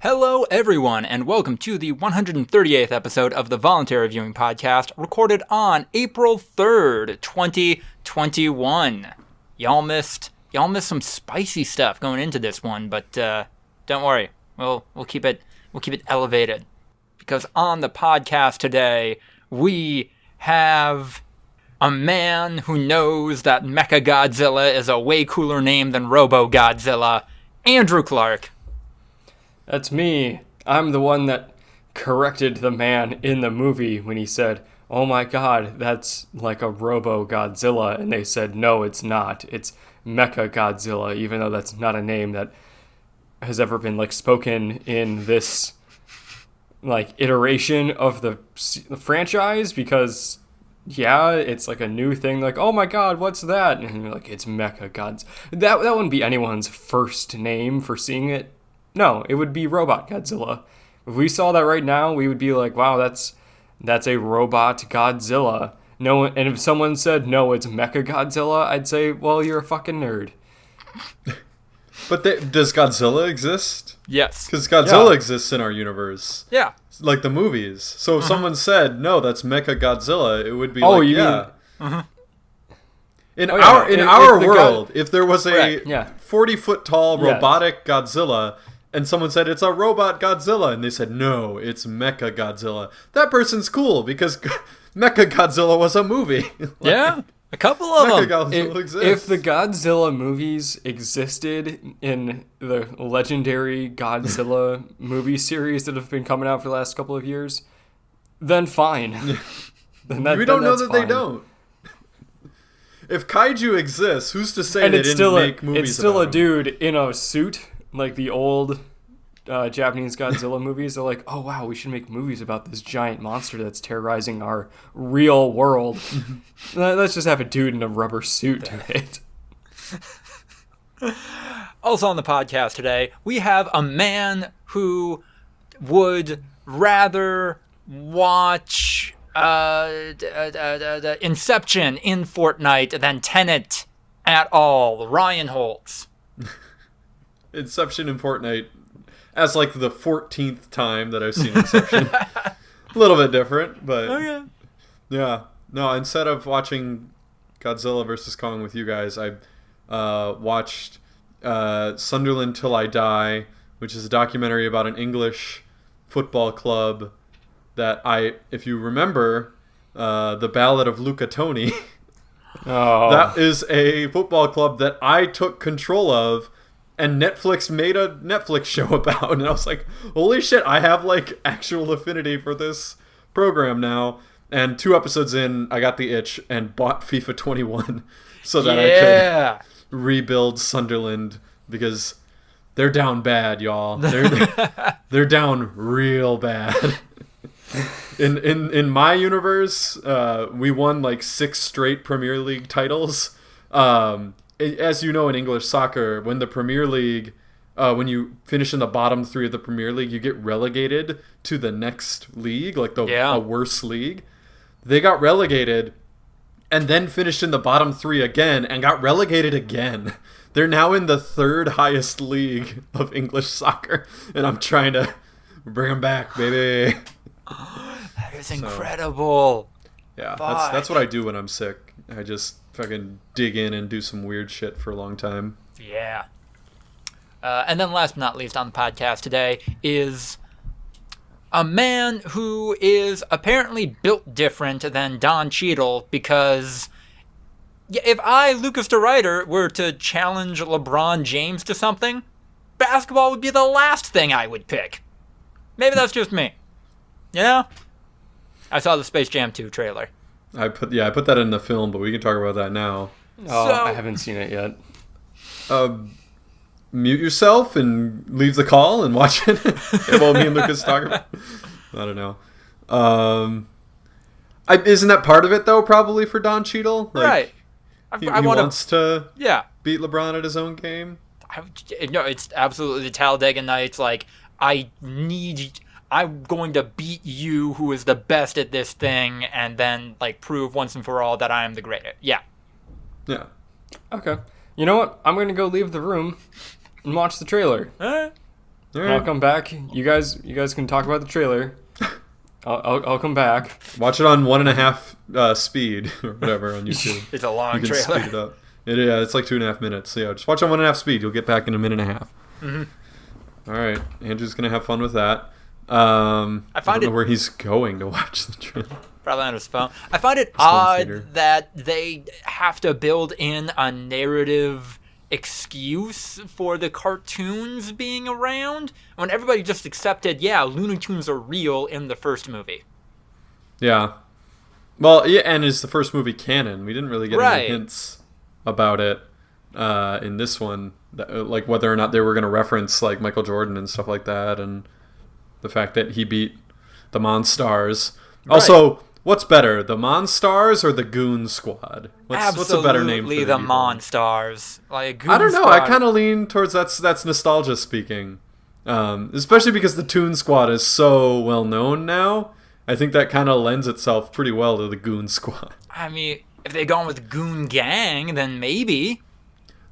Hello, everyone, and welcome to the 138th episode of the Voluntary Viewing podcast, recorded on April 3rd, 2021. Y'all missed some spicy stuff going into this one, but don't worry, we'll keep it elevated, because on the podcast today we have a man who knows that Mechagodzilla is a way cooler name than Robo-Godzilla, Andrew Clark. That's me. I'm the one that corrected the man in the movie when he said, "Oh my god, that's like a Robo-Godzilla," and they said, "No, it's not. It's Mecha-Godzilla," even though that's not a name that has ever been spoken in this iteration of the franchise, because it's a new thing, "Oh my god, what's that?" And you're it's Mecha-Godzilla. That wouldn't be anyone's first name for seeing it. No, it would be Robot Godzilla. If we saw that right now, we would be like, wow, that's a Robot Godzilla. No, and if someone said, no, it's Mecha Godzilla, I'd say, well, you're a fucking nerd. But does Godzilla exist? Yes. Because Godzilla exists in our universe. Yeah. Like the movies. So if someone said, no, that's Mecha Godzilla, it would be mean... In our world, if there was a 40-foot tall robotic Godzilla, and someone said it's a robot Godzilla, and they said, no, it's Mecha Godzilla, that person's cool, because Mecha Godzilla was a movie. Yeah, a couple of Mecha them. Godzilla exists. If the Godzilla movies existed in the legendary Godzilla movie series that have been coming out for the last couple of years, then fine. We don't know that they don't. If kaiju exists, who's to say they didn't make movies? It's still about a dude in a suit, like the old Japanese Godzilla movies. They're like, oh wow, we should make movies about this giant monster that's terrorizing our real world. Let's just have a dude in a rubber suit do it. Also on the podcast today, we have a man who would rather watch Inception in Fortnite than Tenet at all, Ryan Holtz. Inception in Fortnite as the 14th time that I've seen Inception. A little bit different, but yeah. No, instead of watching Godzilla vs. Kong with you guys, I watched Sunderland Till I Die, which is a documentary about an English football club that if you remember, the Ballad of Luca Toni, that is a football club that I took control of, and Netflix made a Netflix show about, and I was like, holy shit, I have actual affinity for this program now. And 2 episodes in, I got the itch and bought FIFA 21 so that I could rebuild Sunderland, because they're down bad, y'all. They're down real bad. In my universe, we won 6 straight Premier League titles. As you know, in English soccer, when the Premier League, when you finish in the bottom 3 of the Premier League, you get relegated to the next league, a worse league. They got relegated and then finished in the bottom 3 again and got relegated again. They're now in the 3rd highest league of English soccer, and I'm trying to bring them back, baby. That is incredible. Yeah, that's what I do when I'm sick. I just fucking dig in and do some weird shit for a long time. Yeah. And then last but not least on the podcast today is a man who is apparently built different than Don Cheadle, because if I, Lucas DeRuyter, were to challenge LeBron James to something, basketball would be the last thing I would pick. Maybe that's just me. Yeah, I saw the Space Jam 2 trailer. I put that in the film, but we can talk about that now. I haven't seen it yet. Mute yourself and leave the call and watch it. While me and Lucas talk about it. I don't know. Isn't that part of it though? Probably for Don Cheadle, right? He wants to beat LeBron at his own game. No, it's absolutely the Talladega Nights. I'm going to beat you, who is the best at this thing, and then prove once and for all that I am the greatest. Yeah. Yeah. Okay. You know what? I'm going to go leave the room and watch the trailer. All I'll right. come back. You guys can talk about the trailer. I'll come back. Watch it on 1.5 speed or whatever on YouTube. It's a long You can trailer. speed it up. Yeah, it's like 2.5 minutes. So yeah, just watch on 1.5 speed. You'll get back in a minute and a half. Mm-hmm. All right, Andrew's gonna have fun with that. I don't know where he's going to watch the trailer. Probably on his phone. I find it home odd theater. that they have to build in a narrative excuse for the cartoons being around when everybody just accepted, yeah, Looney Tunes are real in the first movie. Yeah. Well, yeah, and is the first movie canon? We didn't really get any hints about it in this one, like whether or not they were going to reference like Michael Jordan and stuff like that, and the fact that he beat the Monstars. Right. Also, what's better, the Monstars or the Goon Squad? What's a better name for Absolutely the Monstars. Like Goon I don't know. Squad. I kind of lean towards that's nostalgia speaking, especially because the Toon Squad is so well known now. I think that kind of lends itself pretty well to the Goon Squad. I mean, if they're going with Goon Gang, then maybe.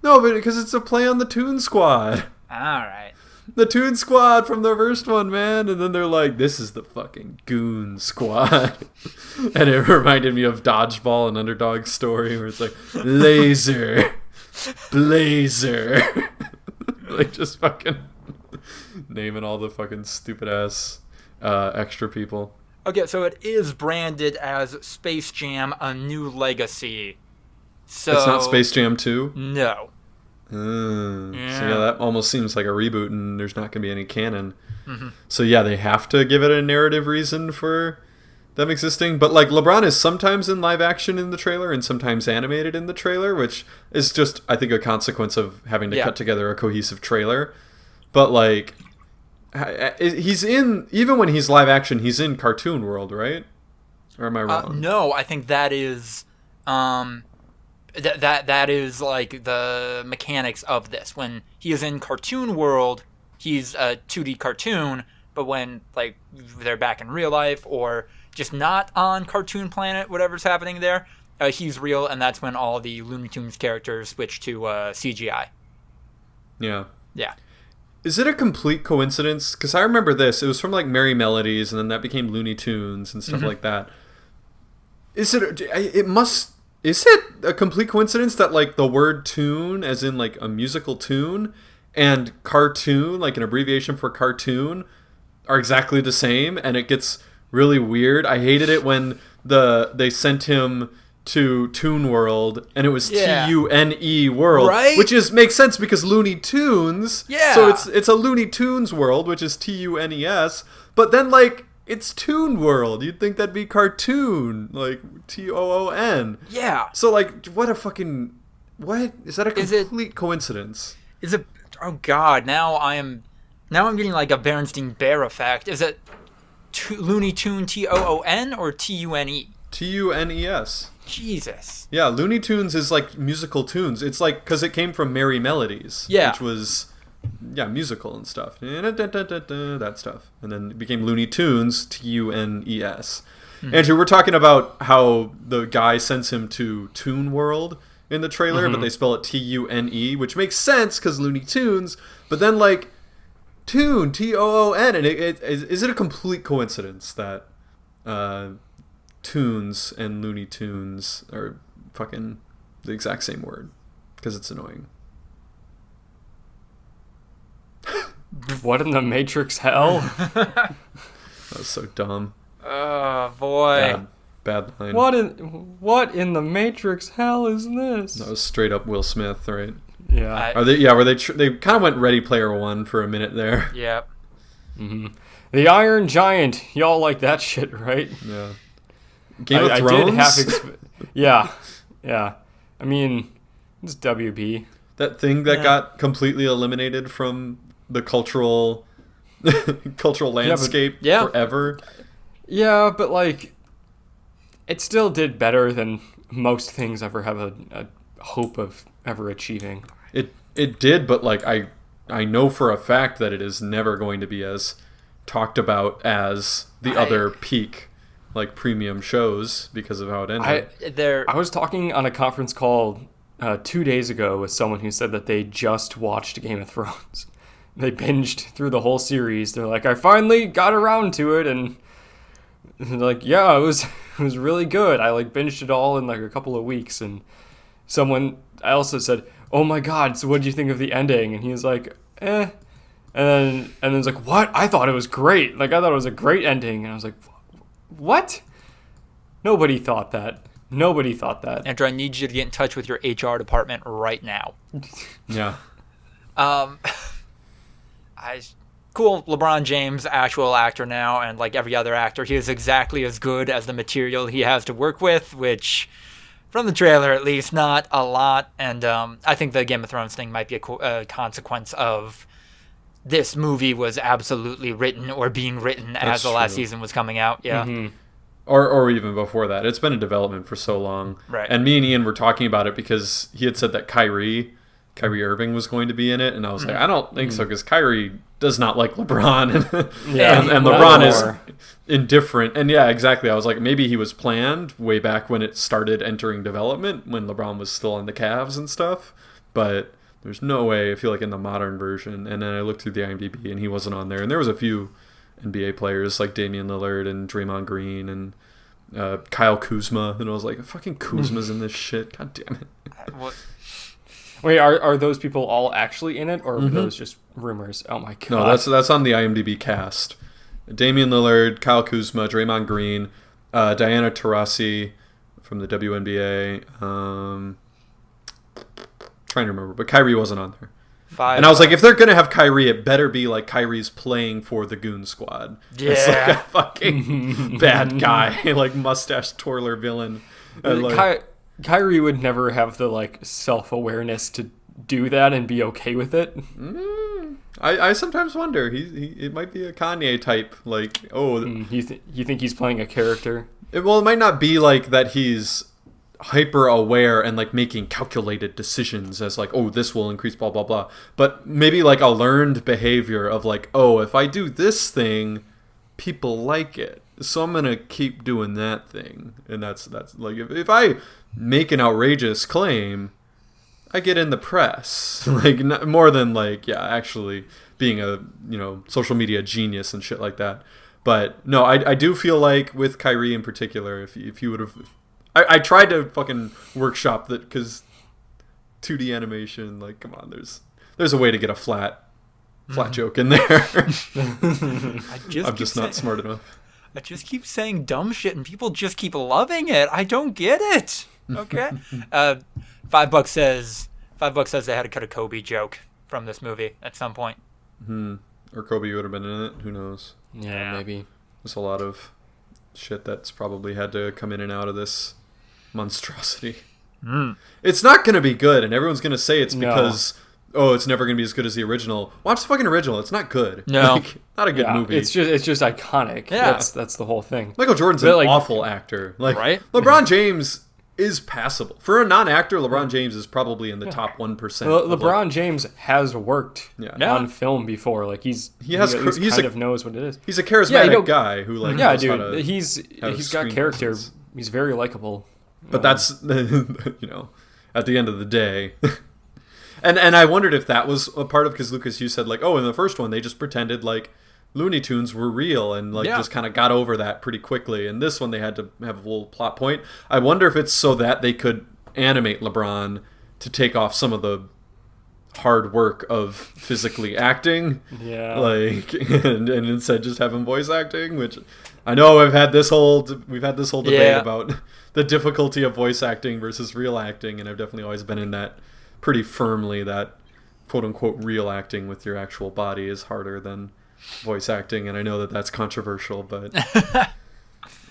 No, but because it's a play on the Toon Squad. All right. The Toon Squad from the first one, man. And then they're like, this is the fucking Goon Squad. And it reminded me of Dodgeball and Underdog Story, where it's like, Laser, Blazer. Like, just fucking naming all the fucking stupid-ass extra people. Okay, so it is branded as Space Jam: A New Legacy. So It's not Space Jam 2? No. So yeah, that almost seems like a reboot, and there's not going to be any canon. So yeah, they have to give it a narrative reason for them existing. But like LeBron is sometimes in live action in the trailer and sometimes animated in the trailer, which is just, I think, a consequence of having to cut together a cohesive trailer. But like, he's in, even when he's live action, he's in cartoon world, right? Or am I wrong? No, I think that is that is like the mechanics of this. When he is in cartoon world, he's a 2D cartoon, but when like they're back in real life or just not on Cartoon Planet, whatever's happening there, he's real, and that's when all the Looney Tunes characters switch to CGI. Yeah. Yeah. Is it a complete coincidence? Because I remember this. It was from like Merry Melodies, and then that became Looney Tunes and stuff like that. Is it? It must. Is it a complete coincidence that like the word tune, as in like a musical tune, and cartoon, like an abbreviation for cartoon, are exactly the same? And it gets really weird. I hated it when they sent him to Toon World, and it was TUNE World, right? Which makes sense because Looney Tunes. Yeah. So it's a Looney Tunes World, which is TUNES. But then like it's Toon World. You'd think that'd be cartoon, like TOON. Yeah. So like, what is that a complete coincidence? Is it? Oh God! Now I'm getting like a Berenstain Bear effect. Is it Looney Tune TOON or TUNE? TUNES. Jesus. Yeah, Looney Tunes is like musical tunes. It's like, because it came from Merry Melodies, which was, musical and stuff. That stuff. And then it became Looney Tunes, TUNES. Andrew, we're talking about how the guy sends him to Toon World in the trailer, but they spell it TUNE, which makes sense because Looney Tunes, but then like, Toon, TOON, and is it a complete coincidence that Tunes and Looney Tunes are fucking the exact same word? Because it's annoying. What in the Matrix hell? That was so dumb. Oh boy. Bad line. What in the Matrix hell is this? That was straight up Will Smith, right? Yeah. Are they? Yeah. Were they? They kind of went Ready Player One for a minute there. Yep. The Iron Giant. Y'all like that shit, right? Yeah. Game of Thrones. I did half yeah. I mean, it's WB. That thing that got completely eliminated from the cultural landscape forever. Yeah, but like, it still did better than most things ever have a hope of ever achieving. It did, but like I know for a fact that it is never going to be as talked about as the other peak, like premium shows, because of how it ended. I was talking on a conference call 2 days ago with someone who said that they just watched Game of Thrones. they binged through the whole series. They're like, I finally got around to it, and they're like, yeah, it was really good. I like binged it all in like a couple of weeks. And I also said, oh my god, so what did you think of the ending? And he was like, eh. And then it's like, what? I thought it was great. Like, I thought it was a great ending. And I was like, what? Nobody thought that. Andrew, I need you to get in touch with your HR department right now. Yeah. Cool, LeBron James, actual actor now, and like every other actor, he is exactly as good as the material he has to work with, which, from the trailer at least, not a lot. And I think the Game of Thrones thing might be a consequence of this movie was absolutely written or being written as the last season was coming out. Yeah. Mm-hmm. Or even before that. It's been in development for so long. Right. And me and Ian were talking about it because he had said that Kyrie Irving was going to be in it. And I was like, I don't think so, because Kyrie does not like LeBron. and LeBron is indifferent. And yeah, exactly. I was like, maybe he was planned way back when it started entering development, when LeBron was still on the Cavs and stuff. But there's no way, I feel like, in the modern version. And then I looked through the IMDb and he wasn't on there. And there was a few NBA players like Damian Lillard and Draymond Green and Kyle Kuzma, and I was like, fucking Kuzma's in this shit. God damn it. Wait, are those people all actually in it, or are those just rumors? Oh my god. No, that's on the IMDb cast. Damian Lillard, Kyle Kuzma, Draymond Green, Diana Taurasi from the WNBA. Trying to remember, but Kyrie wasn't on there. And I was like, if they're gonna have Kyrie, it better be like Kyrie's playing for the Goon Squad. Yeah. It's like a fucking bad guy, like mustache twirler villain. Kyrie would never have the like self-awareness to do that and be okay with it. I sometimes wonder. It might be a Kanye type. Like, you think he's playing a character? It might not be like that. He's hyper aware and like making calculated decisions as like, oh, this will increase blah blah blah, but maybe like a learned behavior of like, oh, if I do this thing, people like it, so I'm gonna keep doing that thing. And that's like, if I make an outrageous claim, I get in the press. Like, more than like, yeah, actually being a social media genius and shit like that. But no, I do feel like with Kyrie in particular, if you would have, I tried to fucking workshop that, because 2D animation, like, come on, there's a way to get a flat joke in there. I'm just not smart enough. I just keep saying dumb shit and people just keep loving it. I don't get it. Okay. $5 says they had to cut a Kobe joke from this movie at some point. Or Kobe would have been in it. Who knows? Yeah, maybe. There's a lot of shit that's probably had to come in and out of this monstrosity. It's not going to be good, and everyone's going to say it's because, it's never going to be as good as the original. Watch the fucking original. It's not good. No. Like, not a good movie. It's just iconic. Yeah. That's the whole thing. Michael Jordan's an awful actor. Like, right? LeBron James is passable. For a non-actor, LeBron James is probably in the top 1%. LeBron James has worked on film before. Like, he kind of knows what it is. He's a charismatic guy who like knows how to he's got character. presence. He's very likable. But that's at the end of the day. and I wondered if that was a part of, because Lucas, you said like, in the first one they just pretended like Looney Tunes were real and like just kind of got over that pretty quickly. And this one they had to have a little plot point. I wonder if it's so that they could animate LeBron to take off some of the hard work of physically acting. Like, and instead just have him voice acting, which I know we've had this whole debate about the difficulty of voice acting versus real acting, and I've definitely always been in that pretty firmly, that quote unquote real acting with your actual body is harder than voice acting, and I know that that's controversial, but it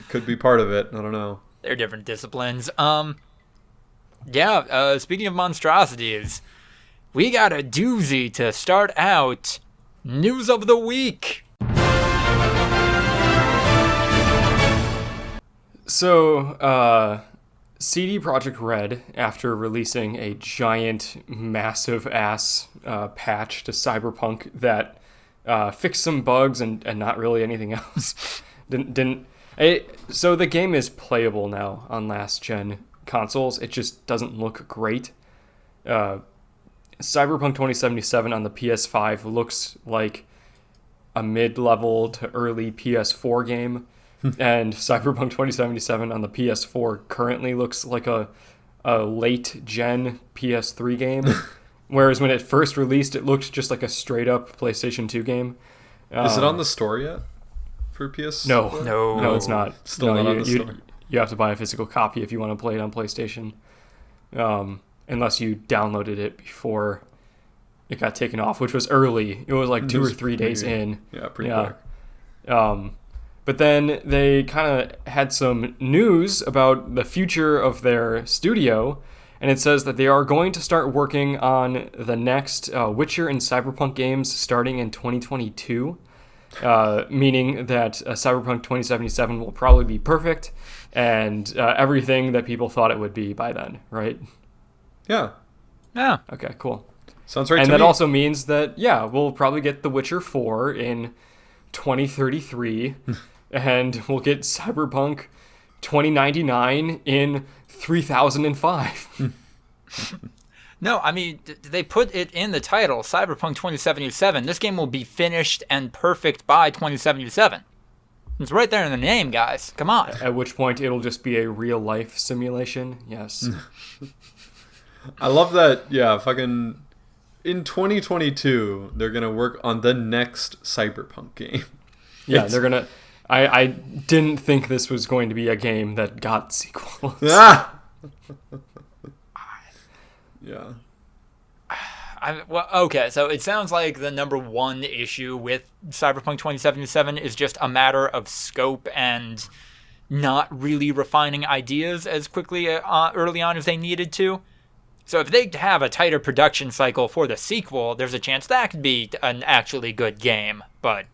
could be part of it. I don't know. They're different disciplines. Speaking of monstrosities, we got a doozy to start out. News of the week. So, CD Projekt Red, after releasing a giant, massive-ass patch to Cyberpunk that fixed some bugs and not really anything else, so the game is playable now on last-gen consoles. It just doesn't look great. Cyberpunk 2077 on the PS5 looks like a mid-level to early PS4 game, and Cyberpunk 2077 on the PS4 currently looks like a late-gen PS3 game, whereas when it first released, it looked just like a straight-up PlayStation 2 game. Is it on the store yet for PS? No, it's not. Still not on the store. You have to buy a physical copy if you want to play it on PlayStation, unless you downloaded it before it got taken off, which was early. It was like 2 or 3 days in. Yeah, pretty quick. But then they kind of had some news about the future of their studio, and it says that they are going to start working on the next Witcher and Cyberpunk games starting in 2022, meaning that Cyberpunk 2077 will probably be perfect and everything that people thought it would be by then, right? Yeah. Okay, cool. Sounds right and to that me. also means that, we'll probably get The Witcher 4 in 2033, and we'll get Cyberpunk 2099 in 3005. No, I mean, they put it in the title, Cyberpunk 2077. This game will be finished and perfect by 2077. It's right there in the name, guys. Come on. At which point it'll just be a real-life simulation. Yes. I love that, fucking... In 2022, they're going to work on the next Cyberpunk game. Yeah, they're going to... I didn't think this was going to be a game that got sequels. Ah! Yeah. Okay, so it sounds like the number one issue with Cyberpunk 2077 is just a matter of scope and not really refining ideas as quickly early on as they needed to. So if they have a tighter production cycle for the sequel, there's a chance that could be an actually good game. But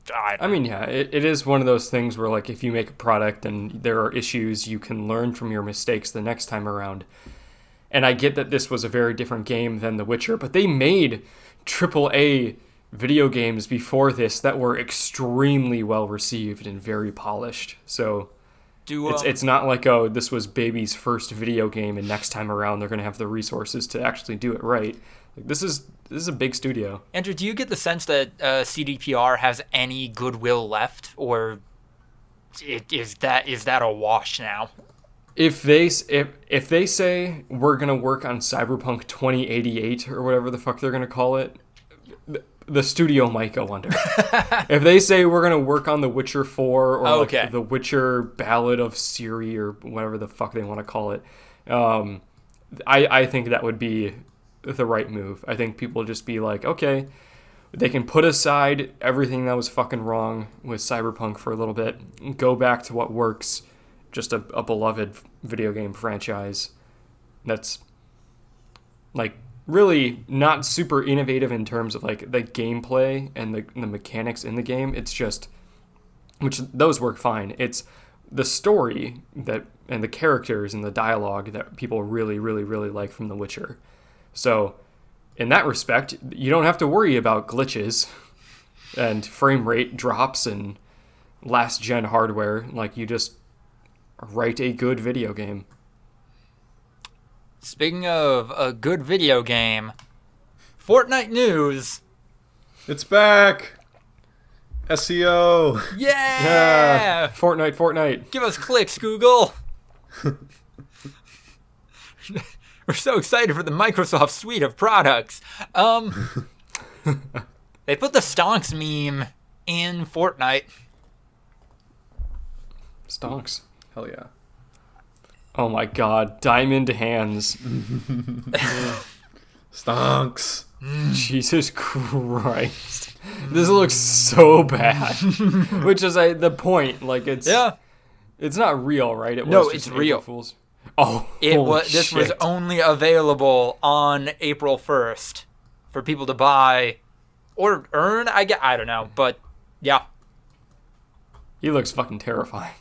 it is one of those things where, like, if you make a product and there are issues, you can learn from your mistakes the next time around. And I get that this was a very different game than The Witcher, but they made AAA video games before this that were extremely well received and very polished. So it's not like, oh, this was baby's first video game and next time around they're going to have the resources to actually do it right. Like, this is a big studio. Andrew, do you get the sense that CDPR has any goodwill left, or is that a wash now? If they say we're going to work on Cyberpunk 2088 or whatever the fuck they're going to call it, the studio might go under. If they say we're going to work on The Witcher 4 or like The Witcher Ballad of Ciri or whatever the fuck they want to call it, I think that would be the right move. I think people just be like, okay, they can put aside everything that was fucking wrong with Cyberpunk for a little bit and go back to what works. Just a beloved video game franchise that's like really not super innovative in terms of like the gameplay and the mechanics in the game. It's just, which those work fine. It's the story that and the characters and the dialogue that people really, really, really like from The Witcher. So in that respect, you don't have to worry about glitches and frame rate drops and last gen hardware. Like, you just write a good video game. Speaking of a good video game, Fortnite news. It's back. SEO. Yeah. Fortnite. Give us clicks, Google. We're so excited for the Microsoft suite of products. They put the stonks meme in Fortnite. Stonks. Hell yeah. Oh my god, diamond hands. Stonks. Jesus Christ. This looks so bad. Which is the point. Like, it's not real, right? It's real. Fools. Oh, this was only available on April 1st for people to buy or earn. I don't know, but yeah. He looks fucking terrifying.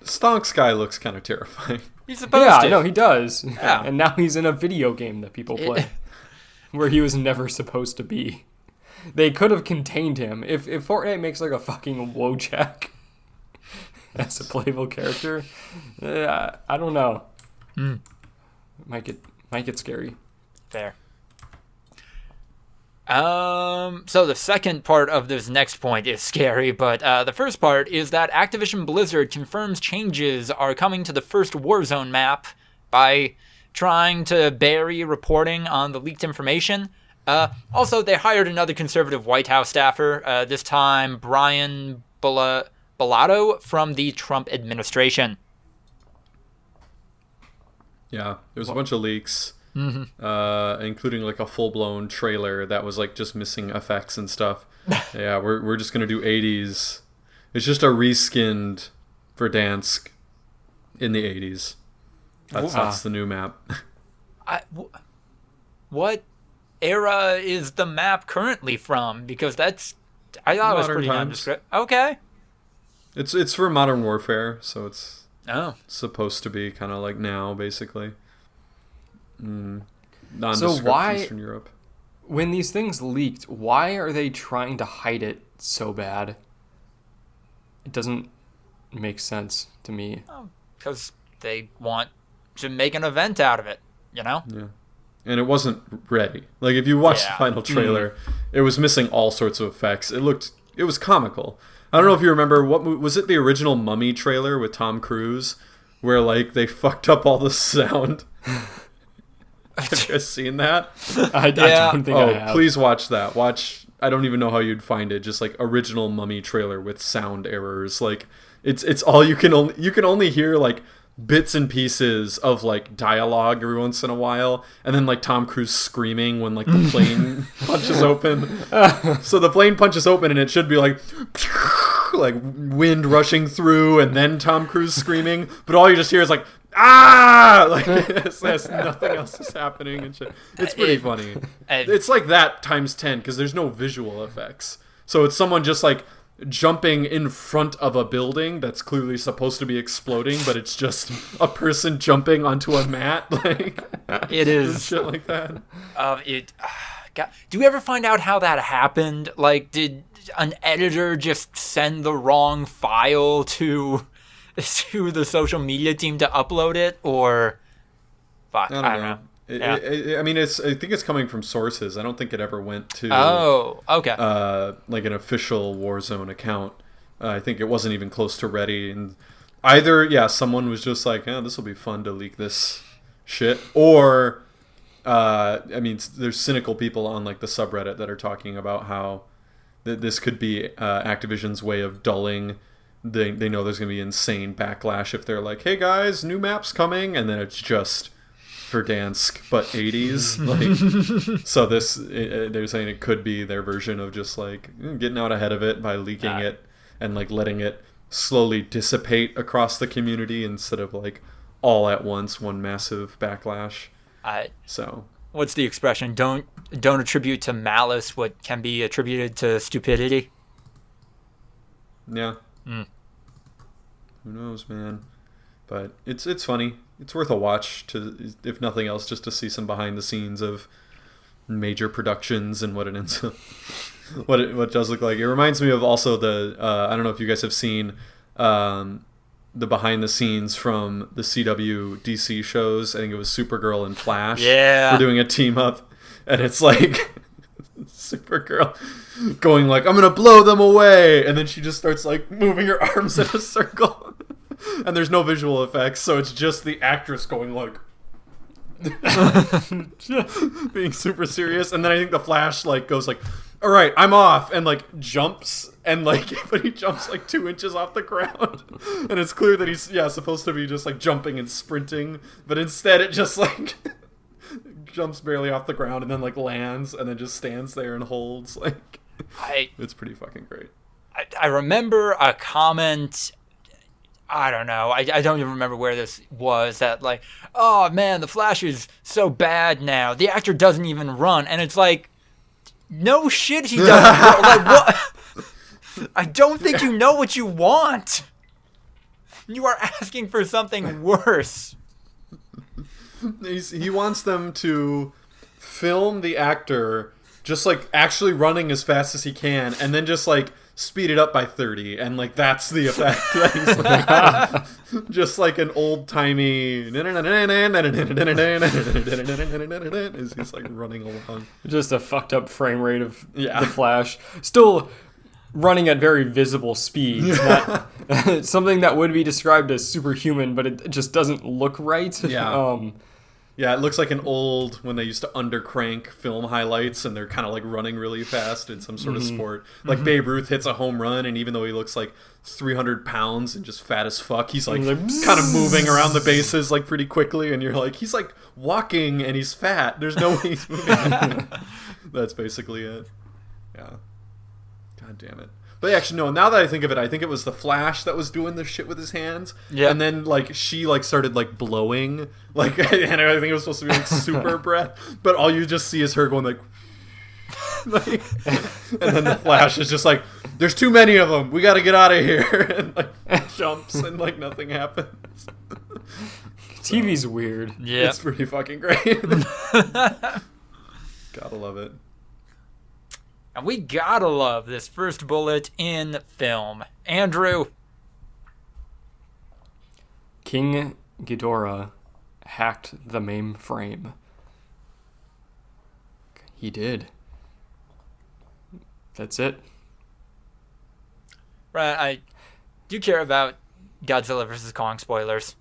Stonks guy looks kind of terrifying. He's supposed to. Yeah, no, he does. Yeah. And now he's in a video game that people play where he was never supposed to be. They could have contained him. If Fortnite makes like a fucking Wojak as a playable character, I don't know. Might get scary. Fair. So the second part of this next point is scary, but the first part is that Activision-Blizzard confirms changes are coming to the first Warzone map by trying to bury reporting on the leaked information. Also, they hired another conservative White House staffer, this time Brian Bellato from the Trump administration. Yeah, there was a bunch of leaks. Including like a full-blown trailer that was like just missing effects and stuff. Yeah, we're just gonna do 80s. It's just a reskinned Verdansk in the 80s. That's the new map. What era is the map currently from? Because I thought it was pretty nondescript. Okay. It's for Modern Warfare, so it's supposed to be kind of like now, basically. Nondescript So why, Eastern Europe. when these things leaked, why are they trying to hide it so bad? It doesn't make sense to me. Because they want to make an event out of it, you know? Yeah. And it wasn't ready. Like, if you watch the final trailer, it was missing all sorts of effects. It was comical. I don't know if you remember, was it the original Mummy trailer with Tom Cruise, where, like, they fucked up all the sound? Have you guys seen that? I don't think I have. Please watch that. I don't even know how you'd find it. Just like original Mummy trailer with sound errors. Like it's all you can only hear like bits and pieces of like dialogue every once in a while, and then like Tom Cruise screaming when like the plane punches open. So the plane punches open and it should be like wind rushing through, and then Tom Cruise screaming, but all you just hear is like like nothing else is happening and shit. It's pretty funny. It's like that times 10 because there's no visual effects. So it's someone just like jumping in front of a building that's clearly supposed to be exploding, but it's just a person jumping onto a mat, like it is shit like that. God, do we ever find out how that happened? Like, did an editor just send the wrong file to the social media team to upload it, or fuck, I don't know. I mean, I think it's coming from sources. I don't think it ever went to like an official Warzone account. I think it wasn't even close to ready, and either someone was just like, this will be fun to leak this shit, or I mean, there's cynical people on like the subreddit that are talking about how this could be Activision's way of dulling. They know there's going to be insane backlash if they're like, hey guys, new map's coming, and then it's just Verdansk but 80s. Like, so they're saying it could be their version of just like getting out ahead of it by leaking it and like letting it slowly dissipate across the community instead of like all at once, one massive backlash. So what's the expression? Don't attribute to malice what can be attributed to stupidity. Yeah. Who knows, man? But it's funny. It's worth a watch, if nothing else, just to see some behind the scenes of major productions and what it ends up, what it does look like. It reminds me of also the I don't know if you guys have seen the behind the scenes from the CW DC shows. I think it was Supergirl and Flash. Yeah, we're doing a team up, and it's like Supergirl going like, I'm gonna blow them away, and then she just starts like moving her arms in a circle, and there's no visual effects, so it's just the actress going like being super serious. And then I think the Flash like goes like, all right, I'm off, and like jumps, and like but he jumps like 2 inches off the ground, and it's clear that he's supposed to be just like jumping and sprinting, but instead it just like jumps barely off the ground and then like lands and then just stands there and holds. Like, it's pretty fucking great. I remember a comment, I don't know, I don't even remember where this was, that like, oh man, the Flash is so bad now, the actor doesn't even run. And it's like, no shit, he doesn't run. Like, what? I don't think you know what you want. You are asking for something worse. He wants them to film the actor just like actually running as fast as he can, and then just like speed it up by 30, and like that's the effect that he's like, just like an old timey as he's like running along. Just a fucked up frame rate of the Flash, still running at very visible speeds. Not something that would be described as superhuman, but it just doesn't look right. Yeah, it looks like an old, when they used to undercrank film highlights and they're kind of like running really fast in some sort of sport. Like Babe Ruth hits a home run, and even though he looks like 300 pounds and just fat as fuck, he's like kind of moving around the bases like pretty quickly, and you're like, he's like walking and he's fat. There's no way he's moving. That's basically it. Yeah. God damn it. But actually, no, now that I think of it, I think it was the Flash that was doing this shit with his hands. Yeah. And then, like, she, like, started, like, blowing. Like, and I think it was supposed to be, like, super breath. But all you just see is her going, like... and then the Flash is just like, there's too many of them. We got to get out of here. And, like, jumps and, like, nothing happens. TV's weird. Yeah. It's pretty fucking great. Gotta love it. And we gotta love this first bullet in film. Andrew. King Ghidorah hacked the mainframe. He did. That's it. Right, I do care about Godzilla vs. Kong spoilers.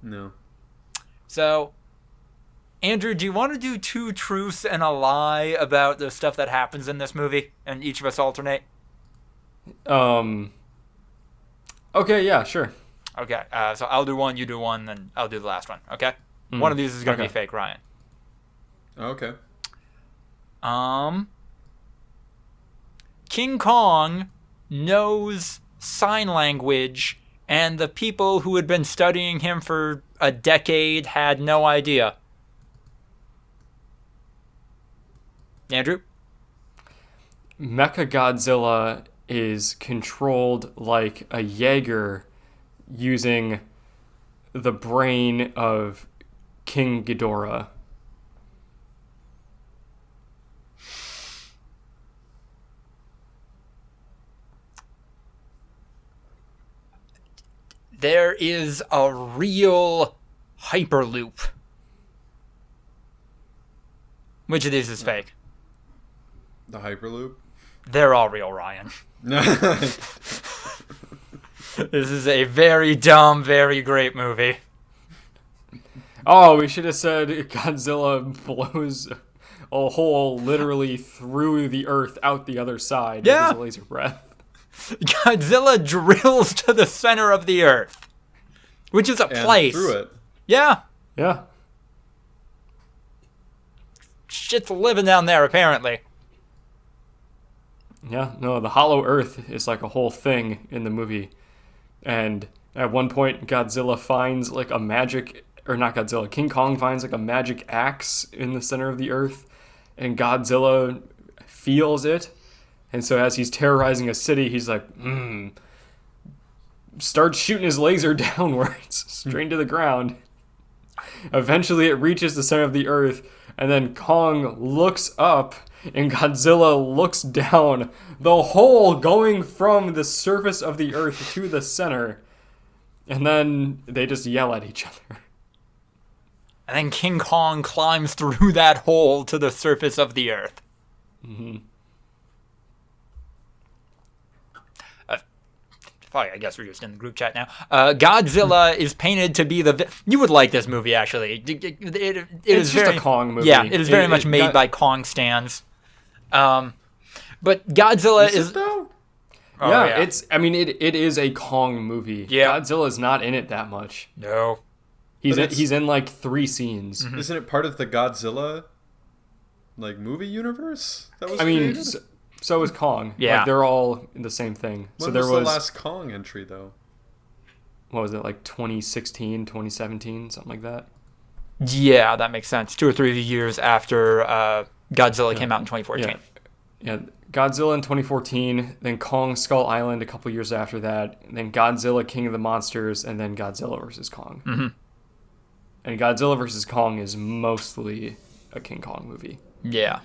No. So... Andrew, do you want to do 2 truths and a lie about the stuff that happens in this movie, and each of us alternate? Okay, yeah, sure. Okay, so I'll do one, you do one, then I'll do the last one, okay? One of these is going to be fake, Ryan. Okay. King Kong knows sign language, and the people who had been studying him for a decade had no idea. Andrew? Mechagodzilla is controlled like a Jaeger using the brain of King Ghidorah. There is a real Hyperloop. Which of these is fake? The Hyperloop? They're all real, Ryan. This is a very dumb, very great movie. Oh, we should have said Godzilla blows a hole literally through the earth out the other side with his laser breath. Godzilla drills to the center of the earth, which is a place. Through it. Yeah. Yeah. Shit's living down there, apparently. Yeah, no, the hollow earth is like a whole thing in the movie. And at one point, Godzilla finds like a magic, or not Godzilla, King Kong finds like a magic axe in the center of the earth. And Godzilla feels it. And so as he's terrorizing a city, he's like, starts shooting his laser downwards, straight to the ground. Eventually it reaches the center of the earth, and then Kong looks up, and Godzilla looks down, the hole going from the surface of the earth to the center. And then they just yell at each other. And then King Kong climbs through that hole to the surface of the earth. Mm-hmm. I guess we're just in the group chat now. Godzilla is painted to be the... You would like this movie, actually. It is just very, a Kong movie. Yeah, it is very much made by Kong stans. But Godzilla is... It though? Oh, yeah, it's... I mean, it is a Kong movie. Yeah. Godzilla's not in it that much. No. He's in like 3 scenes. Mm-hmm. Isn't it part of the Godzilla like movie universe that was created? So is Kong. Yeah. Like, they're all in the same thing. When was the last Kong entry, though? What was it, like 2016, 2017, something like that? Yeah, that makes sense. 2 or 3 years after Godzilla came out in 2014. Yeah, Godzilla in 2014, then Kong Skull Island a couple years after that, and then Godzilla King of the Monsters, and then Godzilla vs. Kong. Mm-hmm. And Godzilla vs. Kong is mostly a King Kong movie. Yeah.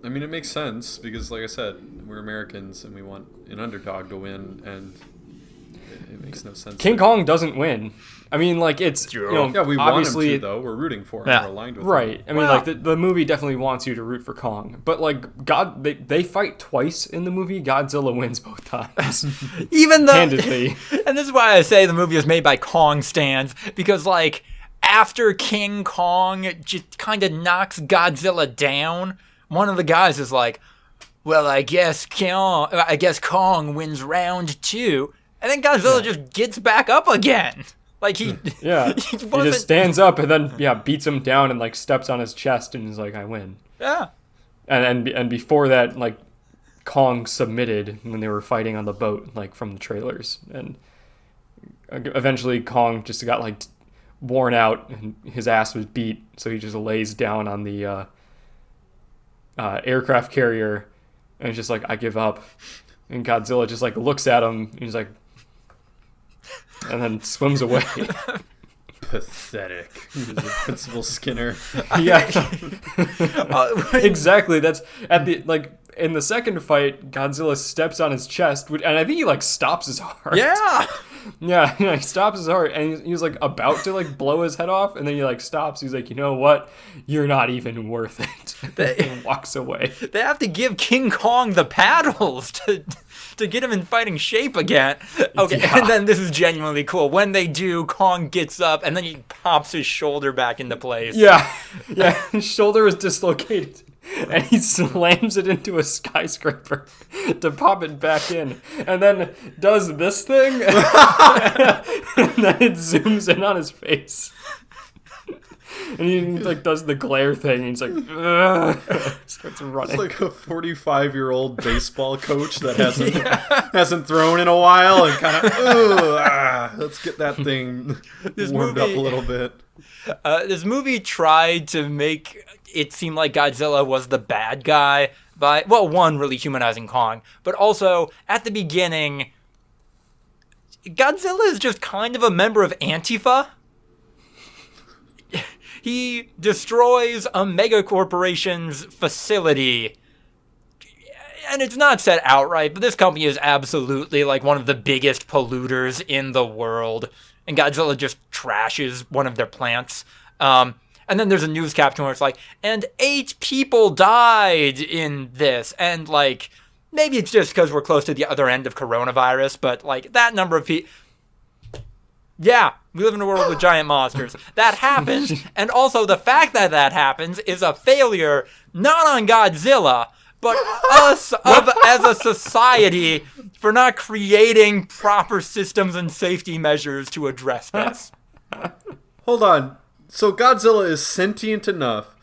I mean, it makes sense because, like I said, we're Americans and we want an underdog to win, and it makes no sense. King Kong doesn't win. I mean, like, it's, we obviously, want him to, though. We're rooting for him. Yeah. We're aligned with right. him. I mean, like, the movie definitely wants you to root for Kong. But, like, they fight twice in the movie. Godzilla wins both times. Even though, Handedly. and this is why I say the movie was made by Kong stans, because, like, after King Kong just kind of knocks Godzilla down, one of the guys is like, well, I guess Kong wins round 2. And then Godzilla just gets back up again. Like, he just stands up and then, beats him down and, like, steps on his chest and is like, I win. Yeah. And before that, like, Kong submitted when they were fighting on the boat, like, from the trailers. And eventually Kong just got, like, worn out and his ass was beat. So he just lays down on the aircraft carrier and he's just like, I give up. And Godzilla just, like, looks at him and he's like, and then swims away. Pathetic. He was a Principal Skinner. Yeah. Exactly. That's at the, like, in the second fight, Godzilla steps on his chest, and I think he, like, stops his heart. Yeah. Yeah, he stops his heart, and he was, like, about to, like, blow his head off, and then he, like, stops. He's like, you know what? You're not even worth it. And walks away. They have to give King Kong the paddles to get him in fighting shape again. Okay, Yeah. And then this is genuinely cool. When they do, Kong gets up, and then he pops his shoulder back into place. Yeah, his shoulder is dislocated. And he slams it into a skyscraper to pop it back in. And then does this thing. And then it zooms in on his face. And he, like, does the glare thing. And he's like, ugh. Starts running. It's like a 45-year-old baseball coach that hasn't thrown in a while and kind of, let's get that thing warmed up a little bit. This movie tried to make it seem like Godzilla was the bad guy by, well, one, really humanizing Kong, but also, at the beginning, Godzilla is just kind of a member of Antifa. He destroys a megacorporation's facility. And it's not said outright, but this company is absolutely, like, one of the biggest polluters in the world. And Godzilla just trashes one of their plants. And then there's a news caption where it's like, and 8 people died in this. And, like, maybe it's just because we're close to the other end of coronavirus, but, like, that number of people... Yeah, we live in a world with giant monsters. That happens, and also the fact that that happens is a failure, not on Godzilla, but us as a society for not creating proper systems and safety measures to address this. Hold on. So Godzilla is sentient enough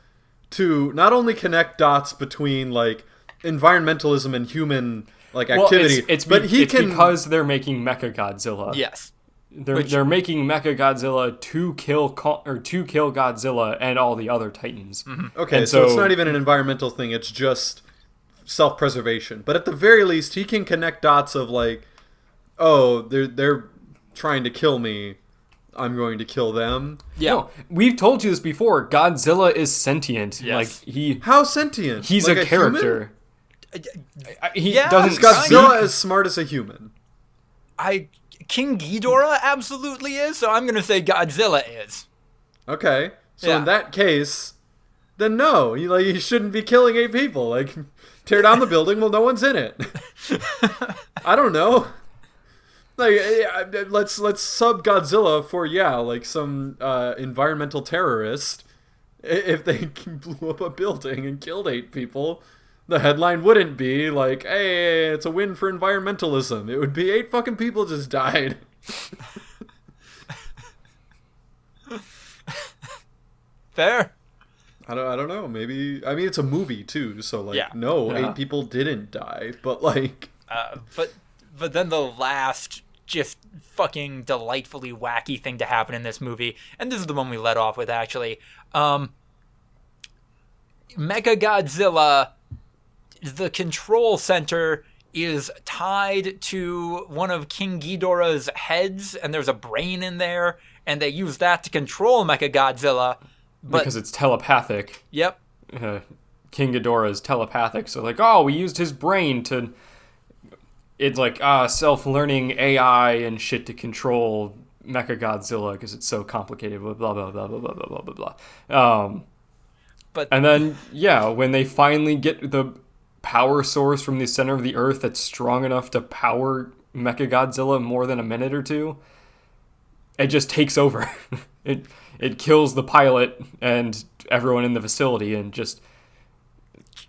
to not only connect dots between, like, environmentalism and human, like, activity, it's can... because they're making Mechagodzilla. Yes. They're making Mechagodzilla to kill Godzilla and all the other Titans. Mm-hmm. Okay, so it's not even an environmental thing. It's just self-preservation. But at the very least, he can connect dots of, like, oh, they're trying to kill me. I'm going to kill them. Yeah. No, we've told you this before. Godzilla is sentient. Yes. Like, How sentient? he's like a character. He Yeah, doesn't Is Godzilla as smart as a human? King Ghidorah absolutely is, so I'm going to say Godzilla is. Okay. So Yeah. in that case, then no. You shouldn't be killing 8 people. Like, tear down the building. Well, no one's in it. I don't know. Like, let's sub Godzilla for, like, some environmental terrorist. If they blew up a building and killed 8 people, the headline wouldn't be like, hey, it's a win for environmentalism. It would be 8 fucking people just died. Fair. I don't know. Maybe, I mean, it's a movie too, so, like, Yeah. no, Yeah. 8 people didn't die, but, like, But then the last just fucking delightfully wacky thing to happen in this movie, and this is the one we let off with, actually. Mechagodzilla, the control center is tied to one of King Ghidorah's heads, and there's a brain in there, and they use that to control Mechagodzilla. But, because it's telepathic. Yep. King Ghidorah is telepathic. So like, oh, we used his brain to... It's like self-learning AI and shit to control Mechagodzilla because it's so complicated, blah, blah, blah, blah, blah, blah, blah, blah, blah. And then, when they finally get the power source from the center of the earth that's strong enough to power Mechagodzilla more than a minute or two, it just takes over. It kills the pilot and everyone in the facility and just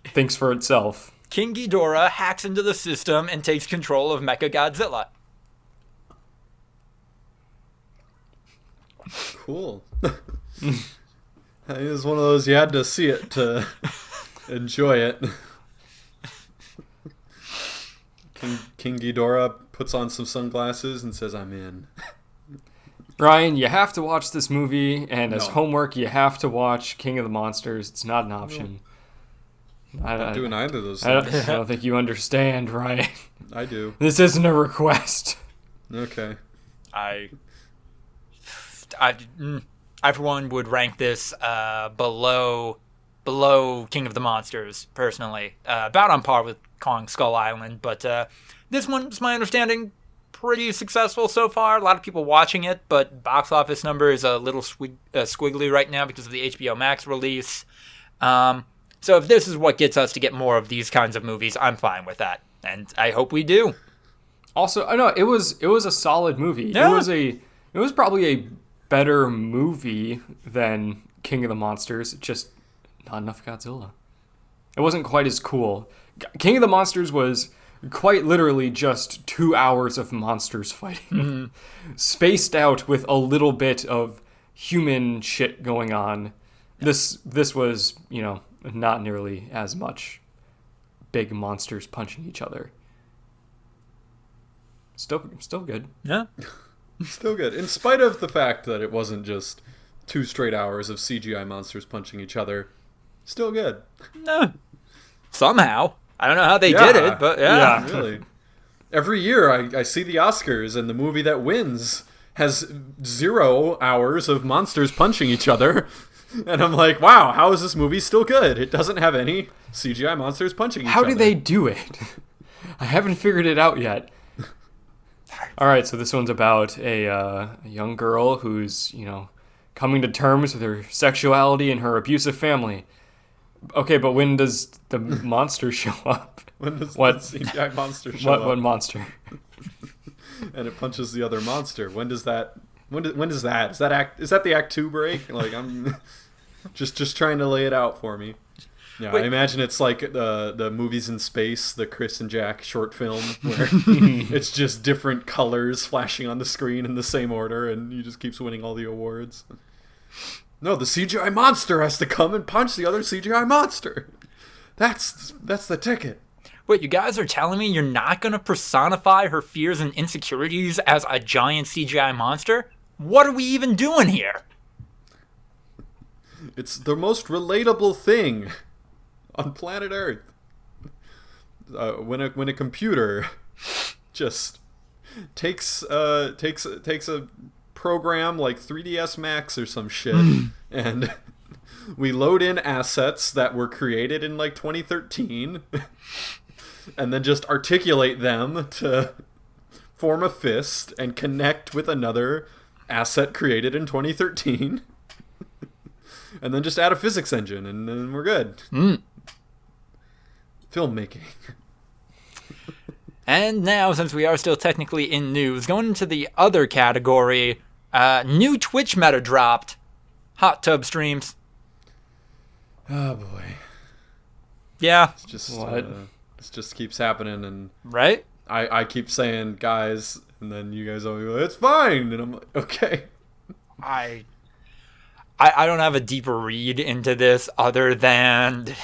thinks for itself. King Ghidorah hacks into the system and takes control of Mechagodzilla. Cool. It was one of those you had to see it to enjoy it. King Ghidorah puts on some sunglasses and says, "I'm in." Ryan, you have to watch this movie, and as homework, you have to watch King of the Monsters. It's not an option. I'm not doing either of those things. I don't think you understand, Ryan. I do. This isn't a request. Okay. I for one would rank this below King of the Monsters, personally. About on par with Kong Skull Island, but this one, to my understanding, pretty successful so far. A lot of people watching it, but box office number is a little squiggly right now because of the HBO Max release. So if this is what gets us to get more of these kinds of movies, I'm fine with that, and I hope we do. Also, I know it was a solid movie. Yeah. It was probably a better movie than King of the Monsters. Just not enough Godzilla. It wasn't quite as cool. King of the Monsters was quite literally just 2 hours of monsters fighting, spaced out with a little bit of human shit going on. This was, not nearly as much big monsters punching each other. Still good. Yeah. Still good. In spite of the fact that it wasn't just 2 straight hours of CGI monsters punching each other, still good. No. Somehow. I don't know how they did it, but yeah. Really. Every year I see the Oscars, and the movie that wins has 0 hours of monsters punching each other. And I'm like, wow, how is this movie still good? It doesn't have any CGI monsters punching each other. How do they do it? I haven't figured it out yet. All right, so this one's about a young girl who's, coming to terms with her sexuality and her abusive family. Okay, but when does the monster show up? When does the CGI monster show up? What monster? And it punches the other monster. When does that? When does that? Is that the Act 2 break? Like, I'm just trying to lay it out for me. Yeah, wait. I imagine it's like the Movies in Space, the Chris and Jack short film, where it's just different colors flashing on the screen in the same order, and he just keeps winning all the awards. No, the CGI monster has to come and punch the other CGI monster. That's the ticket. Wait, you guys are telling me you're not going to personify her fears and insecurities as a giant CGI monster? What are we even doing here? It's the most relatable thing on planet Earth. When a computer just takes a program like 3ds Max or some shit and we load in assets that were created in like 2013 and then just articulate them to form a fist and connect with another asset created in 2013 and then just add a physics engine and then we're good. Filmmaking. And now, since we are still technically in news, going into the other category, new Twitch meta dropped. Hot tub streams. Oh boy. Yeah. It's just this just keeps happening, and right? I keep saying, guys, and then you guys always go, it's fine, and I'm like, okay. I don't have a deeper read into this other than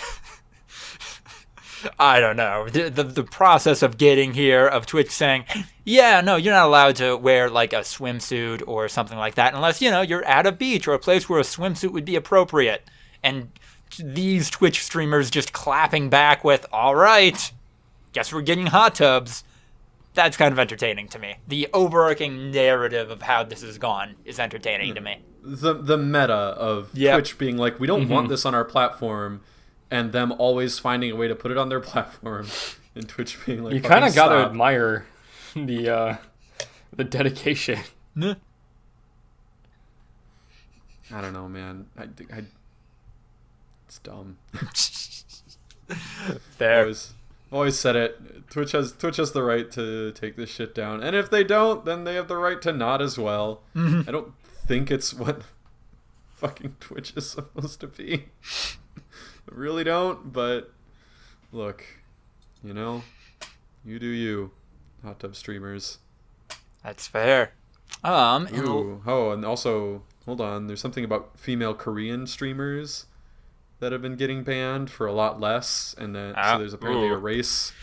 I don't know, the process of getting here, of Twitch saying, yeah, no, you're not allowed to wear like a swimsuit or something like that unless, you're at a beach or a place where a swimsuit would be appropriate. And these Twitch streamers just clapping back with, all right, guess we're getting hot tubs. That's kind of entertaining to me. The overarching narrative of how this has gone is entertaining to me. The meta of Twitch being like, we don't want this on our platform, and them always finding a way to put it on their platform, and Twitch being like, you kind of got to stop. admire the dedication. I don't know, man. It's dumb. Fair. Always said it. Twitch has the right to take this shit down, and if they don't, then they have the right to not as well. I don't think it's what fucking Twitch is supposed to be. I really don't. But look, you do you, hot tub streamers. That's fair. Ooh. Oh, and also, hold on. There's something about female Korean streamers that have been getting banned for a lot less, and then so there's apparently a race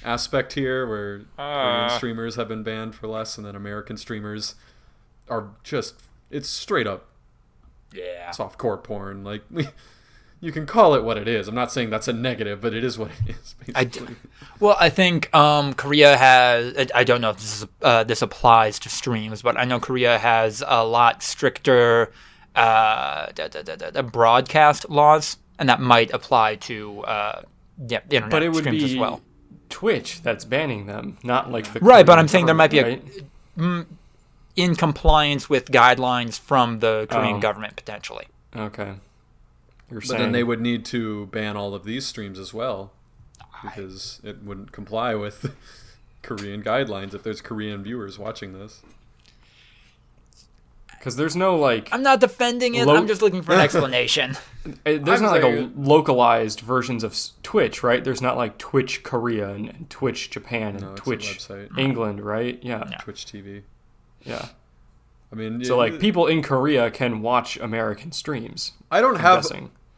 aspect here where Korean streamers have been banned for less, and then American streamers are just, it's straight up softcore porn. Like, you can call it what it is. I'm not saying that's a negative, but it is what it is, basically. I think Korea has, I don't know if this applies to streams, but I know Korea has a lot stricter broadcast laws, and that might apply to internet But it would streams be as well. Twitch that's banning them, not like the Right, but Korean I'm saying there might be government, in compliance with guidelines from the Korean government, potentially. Okay. But then they would need to ban all of these streams as well, because it wouldn't comply with Korean guidelines if there's Korean viewers watching this. Because there's no, like... I'm not defending it, I'm just looking for an explanation. There's not, like, a localized versions of Twitch, right? There's not, like, Twitch Korea and Twitch Japan and Twitch England, right? Yeah. Twitch TV. Yeah. I mean... So, like, people in Korea can watch American streams. I don't have...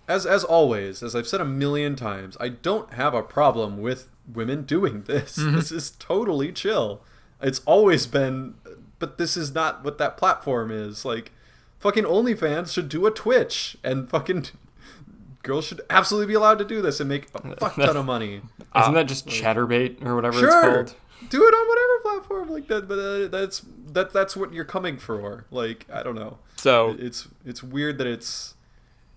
As always, as I've said a million times, I don't have a problem with women doing this. This is totally chill. It's always been... But this is not what that platform is. Like, fucking OnlyFans should do a Twitch, and fucking girls should absolutely be allowed to do this and make a fuck ton of money. Isn't that just Chatterbait or whatever it's called? Do it on whatever platform like that. But that's what you're coming for. Like, I don't know. So it's weird that it's,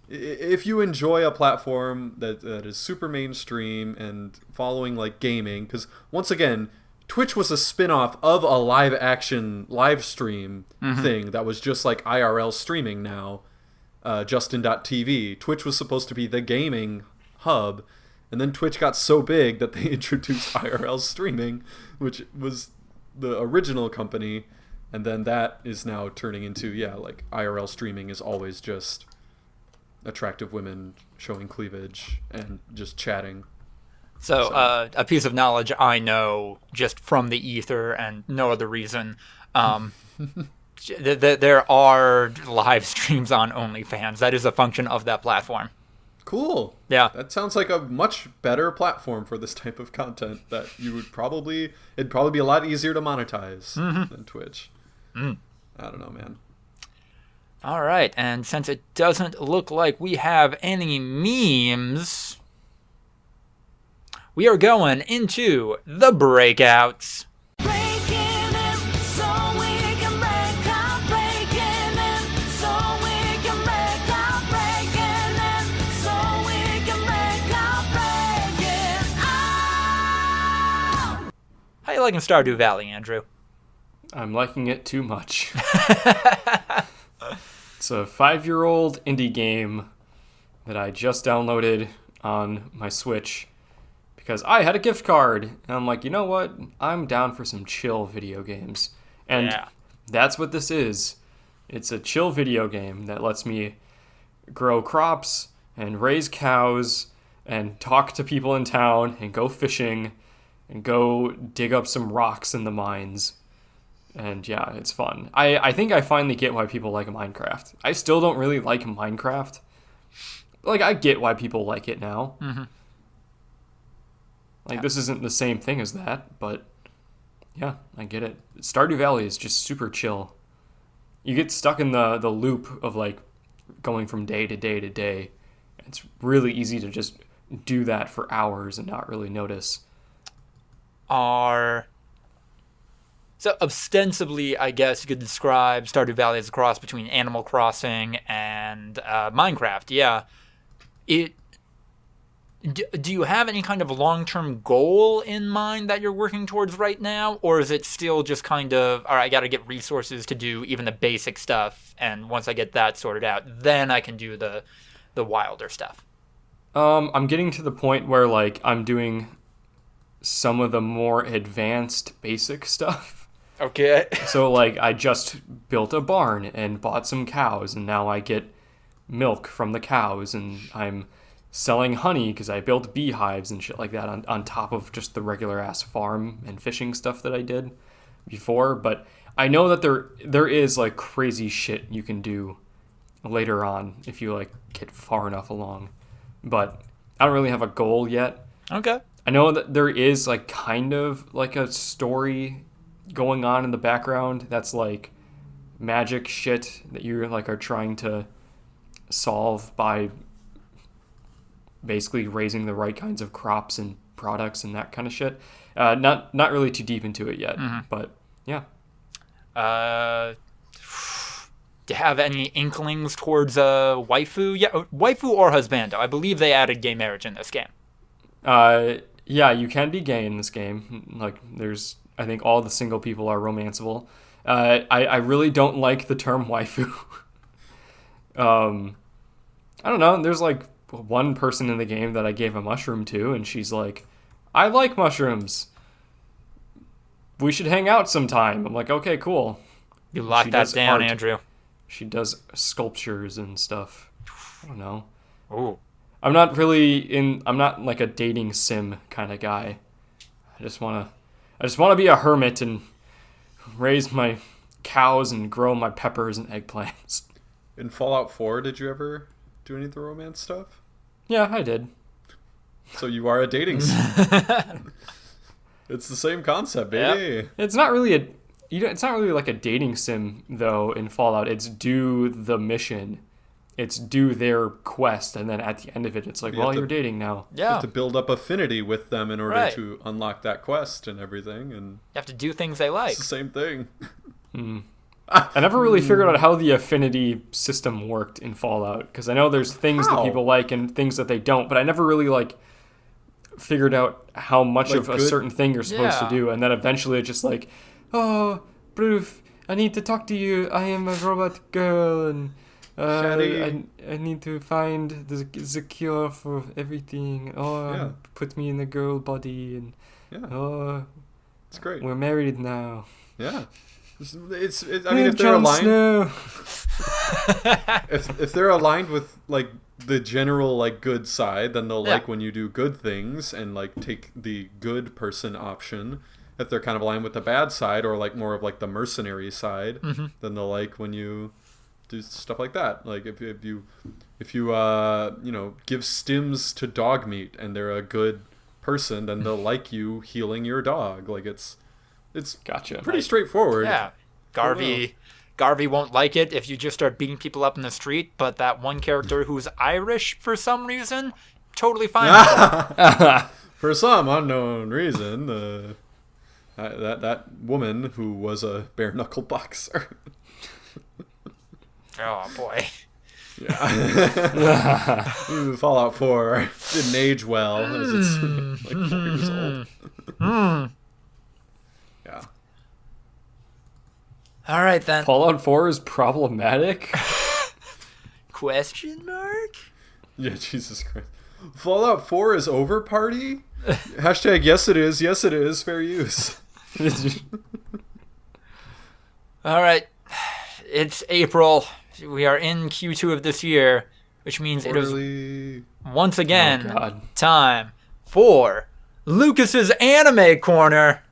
if you enjoy a platform that is super mainstream and following like gaming, because once again, Twitch was a spin-off of a live stream thing that was just like IRL streaming now, Justin.tv. Twitch was supposed to be the gaming hub, and then Twitch got so big that they introduced IRL streaming, which was the original company, and then that is now turning into, like IRL streaming is always just attractive women showing cleavage and just chatting. So a piece of knowledge I know just from the ether and no other reason, there are live streams on OnlyFans. That is a function of that platform. Cool. Yeah. That sounds like a much better platform for this type of content that it'd probably be a lot easier to monetize than Twitch. I don't know, man. All right, and since it doesn't look like we have any memes, we are going into the breakouts. How you liking Stardew Valley, Andrew? I'm liking it too much. It's a 5-year-old indie game that I just downloaded on my Switch because I had a gift card. And I'm like, you know what? I'm down for some chill video games. And that's what this is. It's a chill video game that lets me grow crops and raise cows and talk to people in town and go fishing and go dig up some rocks in the mines. And yeah, it's fun. I think I finally get why people like Minecraft. I still don't really like Minecraft. Like, I get why people like it now. Like, this isn't the same thing as that, but yeah, I get it. Stardew Valley is just super chill. You get stuck in the loop of, like, going from day to day to day. It's really easy to just do that for hours and not really notice. So ostensibly, I guess you could describe Stardew Valley as a cross between Animal Crossing and Minecraft. Yeah, Do you have any kind of long-term goal in mind that you're working towards right now? Or is it still just kind of, all right, I got to get resources to do even the basic stuff, and once I get that sorted out, then I can do the wilder stuff? I'm getting to the point where, like, I'm doing some of the more advanced basic stuff. Okay. So, like, I just built a barn and bought some cows, and now I get milk from the cows, and I'm selling honey because I built beehives and shit like that on top of just the regular ass farm and fishing stuff that I did before. But I know that there is like crazy shit you can do later on if you like get far enough along. But I don't really have a goal yet. Okay. I know that there is like kind of like a story going on in the background that's like magic shit that you like are trying to solve by basically raising the right kinds of crops and products and that kind of shit. Not really too deep into it yet, but yeah. Do you have any inklings towards waifu? Yeah, waifu or husbando. I believe they added gay marriage in this game. Yeah, you can be gay in this game. Like, I think all the single people are romanceable. I really don't like the term waifu. I don't know. There's like one person in the game that I gave a mushroom to, and she's like, I like mushrooms. We should hang out sometime. I'm like, okay, cool. You lock that down, art. Andrew. She does sculptures and stuff. I don't know. Ooh. I'm not like a dating sim kind of guy. I just want to be a hermit and raise my cows and grow my peppers and eggplants. In Fallout 4, did you ever do any of the romance stuff? Yeah, I did. So you are a dating sim. It's the same concept, baby. Yep. It's not really like a dating sim though in Fallout. It's do the mission. It's do their quest, and then at the end of it, it's like, you're dating now. Yeah. You have to build up affinity with them in order to unlock that quest and everything, and you have to do things they like. It's the same thing. I never really figured out how the affinity system worked in Fallout, because I know there's things that people like and things that they don't, but I never really like figured out how much of a certain thing you're supposed to do, and then eventually it's just like, oh, Bruce, I need to talk to you. I am a robot girl, and I need to find the cure for everything. Put me in a girl body, and it's great. We're married now. Yeah. It's I mean, if they're aligned, if they're aligned with like the general like good side, then they'll like when you do good things and like take the good person option. If they're kind of aligned with the bad side or like more of like the mercenary side, then they'll like when you do stuff like that. Like if you give stims to dog meat and they're a good person, then they'll like you healing your dog. Like it's gotcha. Pretty straightforward. Yeah. Garvey won't like it if you just start beating people up in the street, but that one character who's Irish for some reason, totally fine with that. For some unknown reason, that woman who was a bare knuckle boxer. Oh boy. Yeah. Fallout 4 didn't age well as it's like 4 years old. Yeah. All right then. Fallout 4 is problematic? Question mark? Yeah, Jesus Christ. Fallout 4 is over party? Hashtag yes it is. Yes it is. Fair use. All right. It's April. We are in Q2 of this year, which means it is once again time for Lucas's Anime Corner.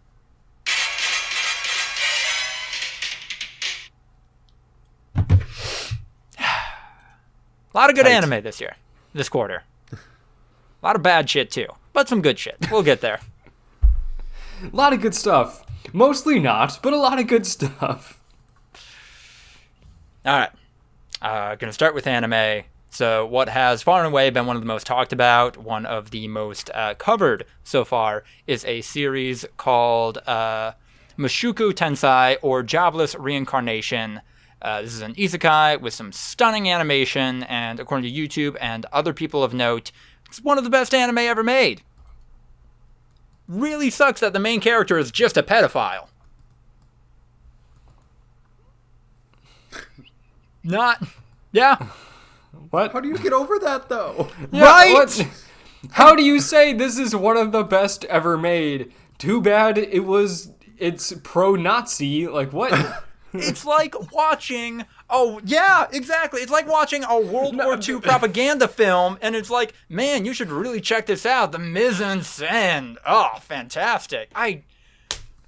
A lot of good anime this quarter. A lot of bad shit too, but some good shit. We'll get there. A lot of good stuff. Mostly not, but a lot of good stuff. All right. Gonna start with anime. So what has far and away been one of the most talked about, one of the most covered so far, is a series called Mushoku Tensei, or Jobless Reincarnation. This is an isekai with some stunning animation, and according to YouTube and other people of note, It's one of the best anime ever made. Really sucks that the main character is just a pedophile. Yeah. What? How do you get over that, though? Yeah, right? What? How do you say this is one of the best ever made? Too bad it's pro-Nazi. Like, what? It's like watching... Oh, yeah, exactly. It's like watching a World War II propaganda film, and it's like, man, you should really check this out. The mise-en-scène. Oh, fantastic.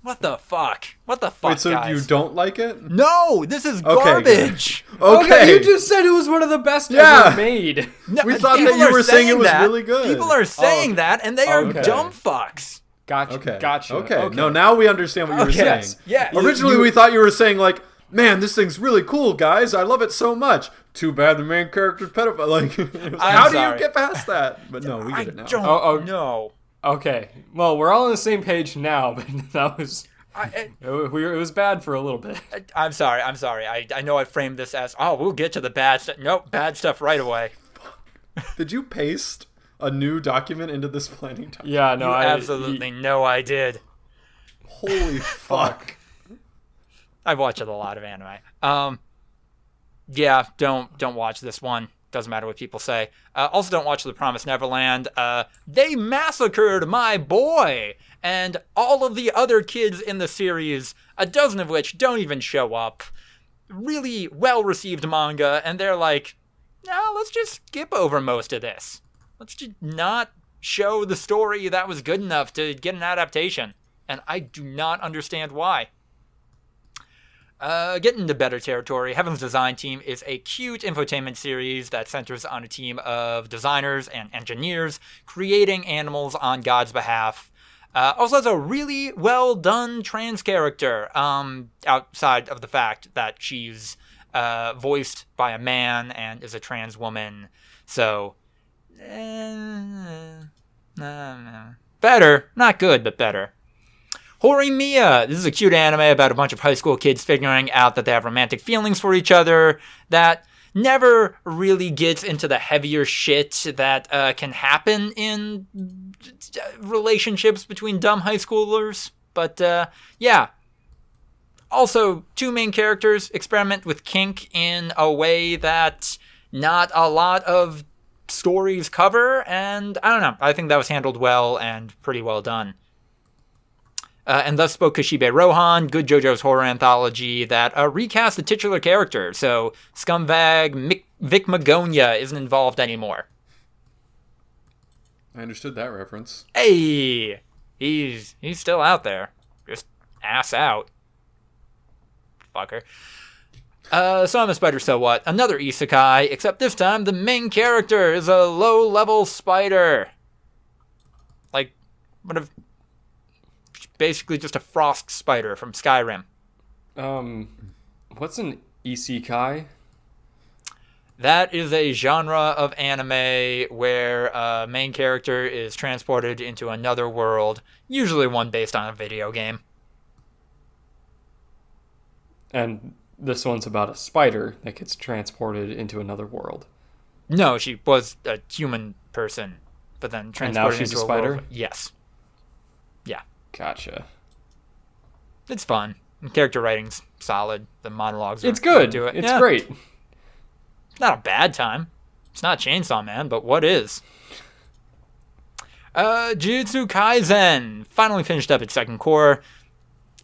What the fuck? What the fuck, Wait, so guys? you don't like it? No, this is Okay, garbage. Okay. You just said it was one of the best ever made. No, We thought people that you are were saying it was that. really good. People are saying that, and they are Okay. dumb fucks. Gotcha. Okay. Gotcha. Okay. No, now we understand what you were saying. Yes. Yeah. Originally, we thought you were saying, like, man, this thing's really cool, guys. I love it so much. Too bad the main character's pedophile. Like, how do sorry. you get past that? But no, we get it now. I don't Oh, know. Okay. Well, we're all on the same page now, but that was... It was bad for a little bit. I'm sorry. I know I framed this as, oh, we'll get to the bad stuff. Nope, bad stuff right away. Did you paste a new document into this planning document? Yeah, no, Absolutely know I did. Holy fuck. I've watched a lot of anime. Yeah, don't watch this one. Doesn't matter what people say. Also, don't watch The Promised Neverland. They massacred my boy! And all of the other kids in the series, a dozen of which don't even show up. Really well-received manga, and they're like, no, let's just skip over most of this. Let's just not show the story that was good enough to get an adaptation. And I do not understand why. Getting into better territory, Heaven's Design Team is a cute infotainment series that centers on a team of designers and engineers creating animals on God's behalf. Also has a really well done trans character, outside of the fact that she's voiced by a man and is a trans woman. So, better. Not good, but better. Horimiya. This is a cute anime about a bunch of high school kids figuring out that they have romantic feelings for each other that never really gets into the heavier shit that can happen in relationships between dumb high schoolers. But, yeah. Also, two main characters experiment with kink in a way that not a lot of stories cover, and I don't know. I think that was handled well and pretty well done. And thus spoke Kashibe Rohan, good JoJo's horror anthology that recast the titular character, so scumbag Vic Magonia isn't involved anymore. I understood that reference. Hey! He's still out there. Just ass out. Fucker. So I'm a spider, so what? Another isekai, except this time the main character is a low-level spider. Like, what if... basically just a frost spider from Skyrim. What's an isekai? That is a genre of anime where a main character is transported into another world, usually one based on a video game. And this one's about a spider that gets transported into another world. No, she was a human person, but then transported she's into a spider? world. Yes. Yeah. Gotcha. It's fun. The character writing's solid. The monologues are It's good. to it. It's Yeah. great. It's not a bad time. It's not Chainsaw Man, but what is? Jujutsu Kaisen finally finished up its second core.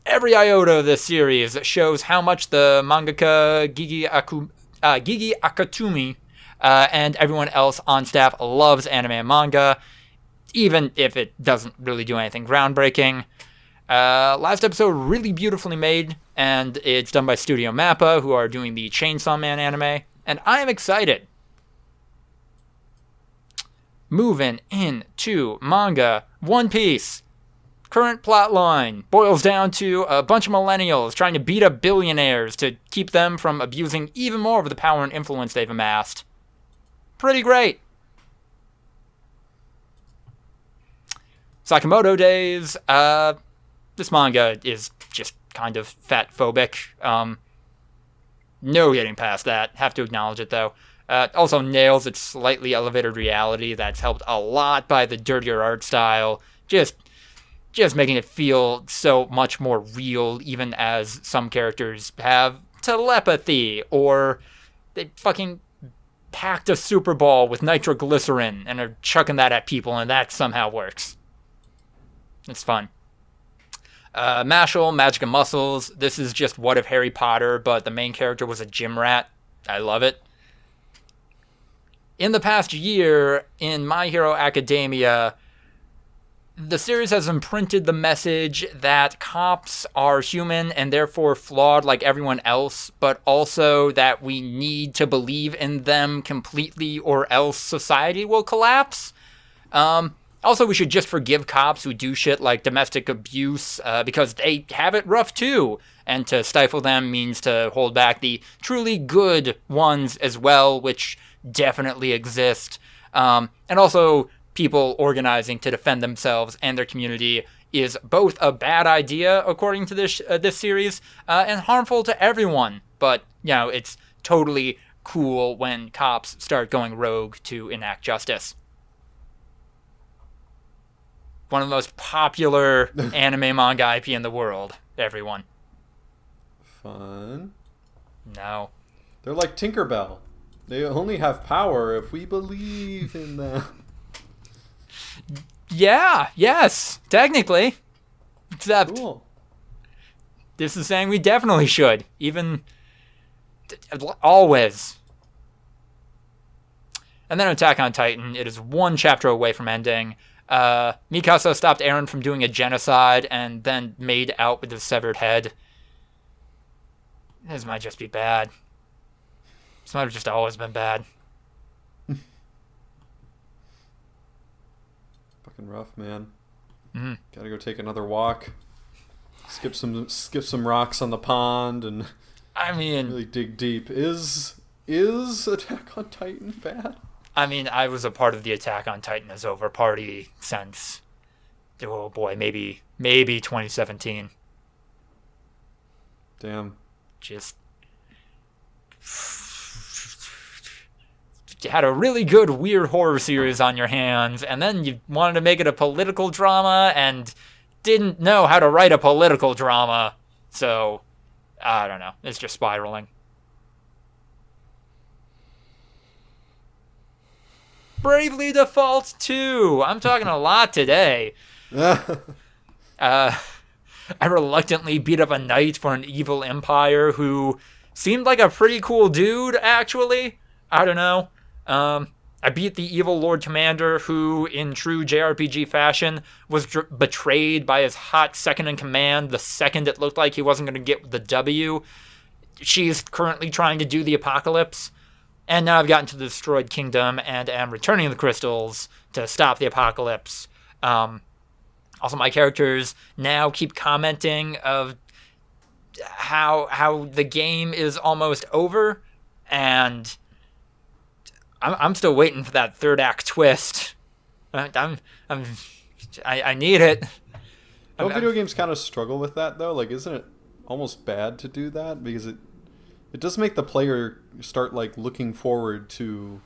Every iota of this series shows how much the mangaka Gigi Akatumi and everyone else on staff loves anime and manga, even if it doesn't really do anything groundbreaking. Last episode really beautifully made, and it's done by Studio Mappa, who are doing the Chainsaw Man anime, and I am excited. Moving into manga, One Piece. Current plotline boils down to a bunch of millennials trying to beat up billionaires to keep them from abusing even more of the power and influence they've amassed. Pretty great. Sakamoto Days. This manga is just kind of fat phobic. No getting past that. Have to acknowledge it though. Also nails its slightly elevated reality that's helped a lot by the dirtier art style. Just making it feel so much more real, even as some characters have telepathy, or they fucking packed a Super Bowl with nitroglycerin and are chucking that at people, and that somehow works. It's fun. Mashal, Magic and Muscles. This is just What If Harry Potter, but the main character was a gym rat. I love it. In the past year, in My Hero Academia, the series has imprinted the message that cops are human and therefore flawed like everyone else, but also that we need to believe in them completely or else society will collapse. Also, we should just forgive cops who do shit like domestic abuse because they have it rough too. And to stifle them means to hold back the truly good ones as well, which definitely exist. And also, people organizing to defend themselves and their community is both a bad idea, according to this series, and harmful to everyone. But, it's totally cool when cops start going rogue to enact justice. One of the most popular anime manga IP in the world, everyone. Fun. No. They're like Tinkerbell. They only have power if we believe in them. Yeah, yes, technically. Except, Cool. This is saying we definitely should. Even, always. And then Attack on Titan, it is one chapter away from ending. Mikasa stopped Eren from doing a genocide and then made out with his severed head. This might just be bad. This might have just always been bad. Fucking rough, man. Mm-hmm. Gotta go take another walk. Skip some rocks on the pond and I mean, really dig deep. Is Attack on Titan bad? I mean, I was a part of the Attack on Titan is Over party since, oh boy, maybe 2017. Damn. Just you had a really good weird horror series on your hands, and then you wanted to make it a political drama and didn't know how to write a political drama. So, I don't know. It's just spiraling. Bravely Default 2. I'm talking a lot today. I reluctantly beat up a knight for an evil empire who seemed like a pretty cool dude, actually. I don't know. I beat the evil Lord Commander who, in true JRPG fashion, was betrayed by his hot second-in-command the second it looked like he wasn't going to get the W. She's currently trying to do the apocalypse. And now I've gotten to the Destroyed Kingdom and am returning the crystals to stop the apocalypse. Also, my characters now keep commenting of how the game is almost over, and I'm still waiting for that third act twist. I need it. Don't video games kind of struggle with that though? Like, isn't it almost bad to do that because it does make the player start like looking forward to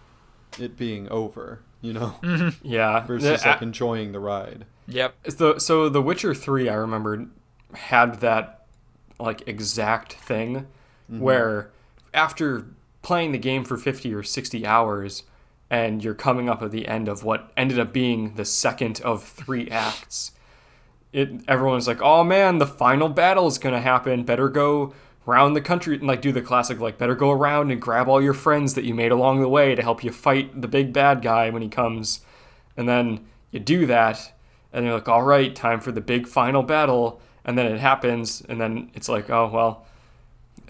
it being over, Mm-hmm. Yeah. versus like enjoying the ride. Yep. So The Witcher 3, I remember, had that like exact thing where after playing the game for 50 or 60 hours and you're coming up at the end of what ended up being the second of 3 acts, everyone's like, oh man, the final battle is going to happen. Better go around the country and like do the classic, like, better go around and grab all your friends that you made along the way to help you fight the big bad guy when he comes. And then you do that and you're like, all right, time for the big final battle. And then it happens. And then it's like, oh, well,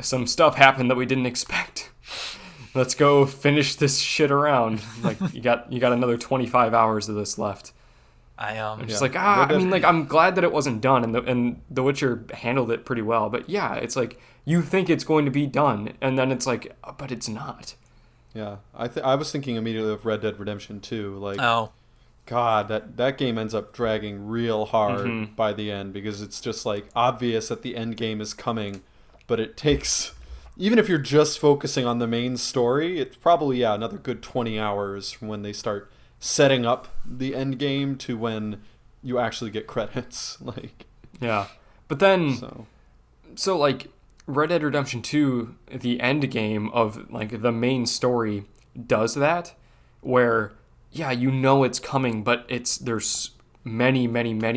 some stuff happened that we didn't expect. Let's go finish this shit around. Like, you got another 25 hours of this left. I'm just like, I mean, like, I'm glad that it wasn't done, and The Witcher handled it pretty well. But yeah, it's like you think it's going to be done, and then it's like, but it's not. Yeah, I was thinking immediately of Red Dead Redemption 2. Like, Oh, God, that game ends up dragging real hard by the end because it's just like obvious that the end game is coming, but it takes even if you're just focusing on the main story, it's probably another good 20 hours from when they start setting up the end game to when you actually get credits. Like, yeah, but then so like Red Dead Redemption 2, the end game of like the main story does that, where it's coming, but there's many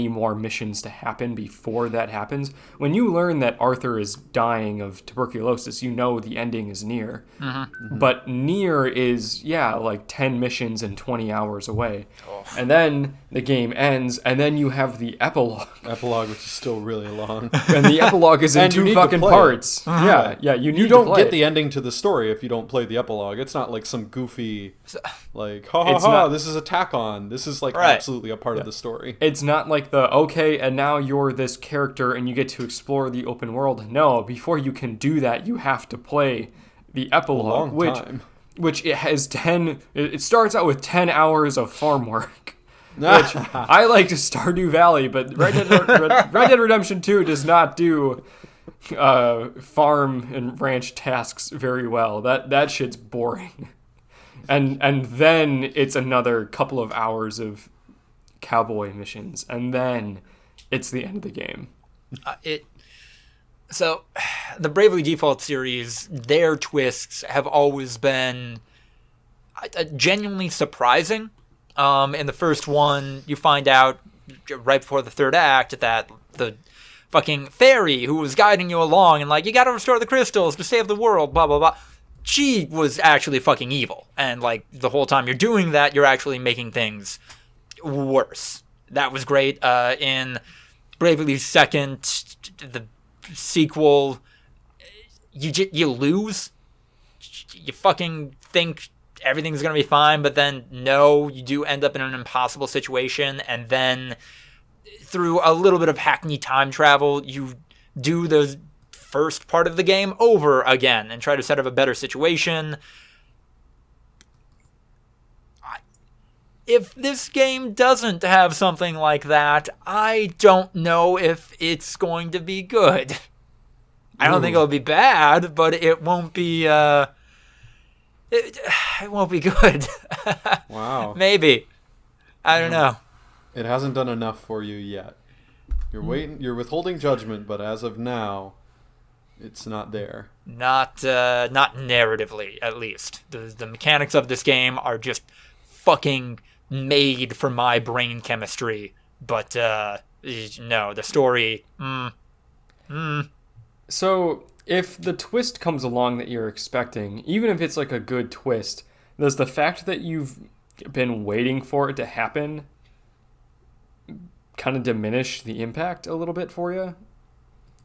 more missions to happen before that happens. When you learn that Arthur is dying of tuberculosis, you know the ending is near. Mm-hmm. But near is, like 10 missions and 20 hours away. Oh. And then the game ends, and then you have the epilogue. Epilogue, which is still really long. And the epilogue is in 2 fucking parts. Uh-huh. Yeah, you don't get the ending to the story if you don't play the epilogue. It's not like some goofy, like, this is a tack on. This is like absolutely a part of the story. It's not like and now you're this character and you get to explore the open world. No, before you can do that, you have to play the epilogue, which it has 10. It starts out with 10 hours of farm work. Which I like to Stardew Valley, but Red Dead Redemption 2 does not do farm and ranch tasks very well. That shit's boring. And then it's another couple of hours of cowboy missions, and then it's the end of the game. So the Bravely Default series, their twists have always been genuinely surprising. In the first one, you find out right before the third act that the fucking fairy who was guiding you along and like, you gotta restore the crystals to save the world, blah blah blah, she was actually fucking evil, and like the whole time you're doing that, you're actually making things worse. That was great. In Bravely Second, the sequel, you lose. You fucking think everything's gonna be fine, but then no, you do end up in an impossible situation, and then through a little bit of hackney time travel, you do the first part of the game over again and try to set up a better situation. If this game doesn't have something like that, I don't know if it's going to be good. I don't think it'll be bad, but it won't be it won't be good. Wow. Maybe. I don't know. It hasn't done enough for you yet. You're withholding judgment, but as of now, it's not there. Not narratively, at least. The mechanics of this game are just fucking made for my brain chemistry, but no, the story. So if the twist comes along that you're expecting, even if it's like a good twist, does the fact that you've been waiting for it to happen kind of diminish the impact a little bit for you?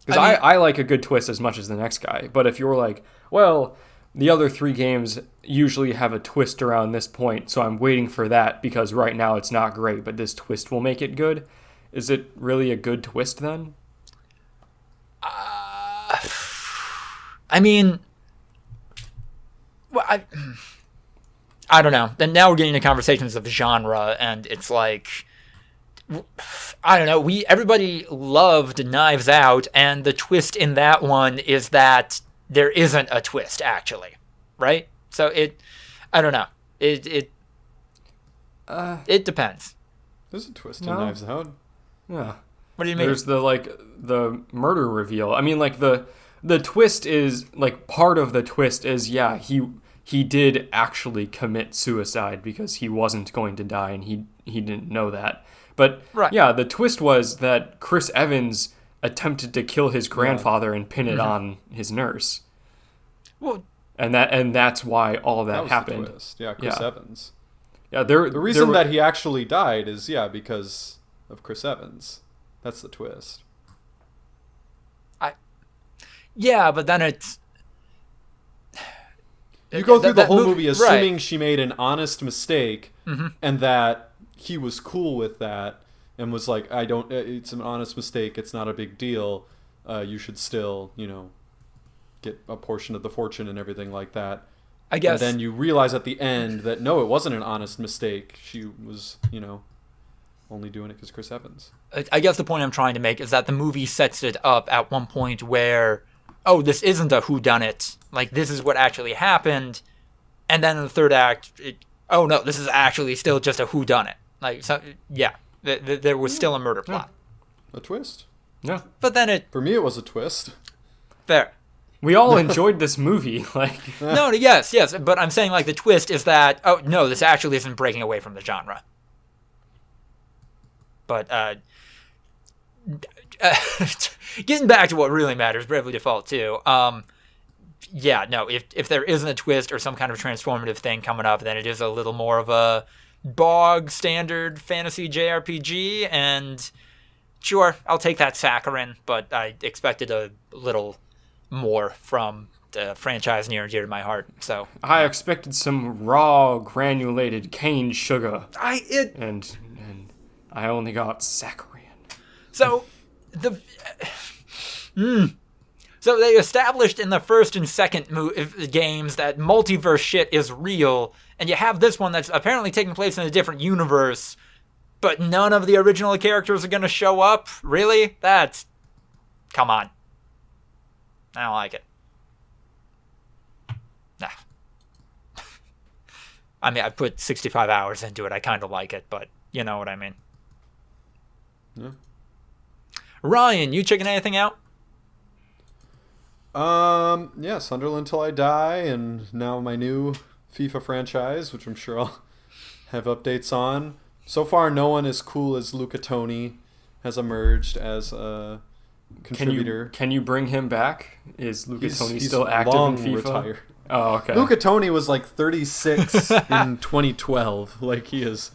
Because I like a good twist as much as the next guy, but if you're like, well, the other 3 games usually have a twist around this point, so I'm waiting for that because right now it's not great, but this twist will make it good. Is it really a good twist then? I mean, well, I don't know. And now we're getting into conversations of genre, and it's like, I don't know. Everybody loved Knives Out, and the twist in that one is that there isn't a twist, actually, right? So I don't know. It depends. There's a twist in Knives Out. Yeah. What do you mean? There's the murder reveal. I mean, like the twist is like part of the twist is he did actually commit suicide because he wasn't going to die and he didn't know that. But the twist was that Chris Evans attempted to kill his grandfather and pin it on his nurse. Well, and that's why all of that happened. The twist. Yeah, Chris Evans. Yeah, the reason that he actually died is because of Chris Evans. That's the twist. But then it's you go through the whole movie assuming she made an honest mistake, and that he was cool with that and was like, it's an honest mistake, it's not a big deal, you should still, get a portion of the fortune and everything like that. I guess. And then you realize at the end that no, it wasn't an honest mistake. She was, only doing it because Chris Evans. I guess the point I'm trying to make is that the movie sets it up at one point where oh, this isn't a whodunit. Like, this is what actually happened. And then in the third act, oh, no, this is actually still just a whodunit. Like, so, yeah, there was still a murder plot. A twist. Yeah. But then For me, it was a twist. Fair. We all enjoyed this movie. Like, No, yes, but I'm saying, like, the twist is that, oh, no, this actually isn't breaking away from the genre. But, getting back to what really matters, Bravely Default 2, yeah, no, if there isn't a twist or some kind of transformative thing coming up, then it is a little more of a bog standard fantasy JRPG, and sure, I'll take that saccharin, but I expected a little more from the franchise near and dear to my heart, so. I expected some raw, granulated cane sugar. And I only got saccharin. So, So they established in the first and second games that multiverse shit is real, and you have this one that's apparently taking place in a different universe, but none of the original characters are going to show up? Really? Come on. I don't like it. Nah. I mean, I put 65 hours into it. I kind of like it, but you know what I mean. Yeah. Ryan, you checking anything out? Yeah, Sunderland Till I Die, and now my new FIFA franchise, which I'm sure I'll have updates on. So far, no one as cool as Luca Toni has emerged as a contributor. Can you bring him back? Is Luca Toni He's still active long in FIFA? Retired. Oh, okay. Luca Toni was like 36 in 2012. Like, he is,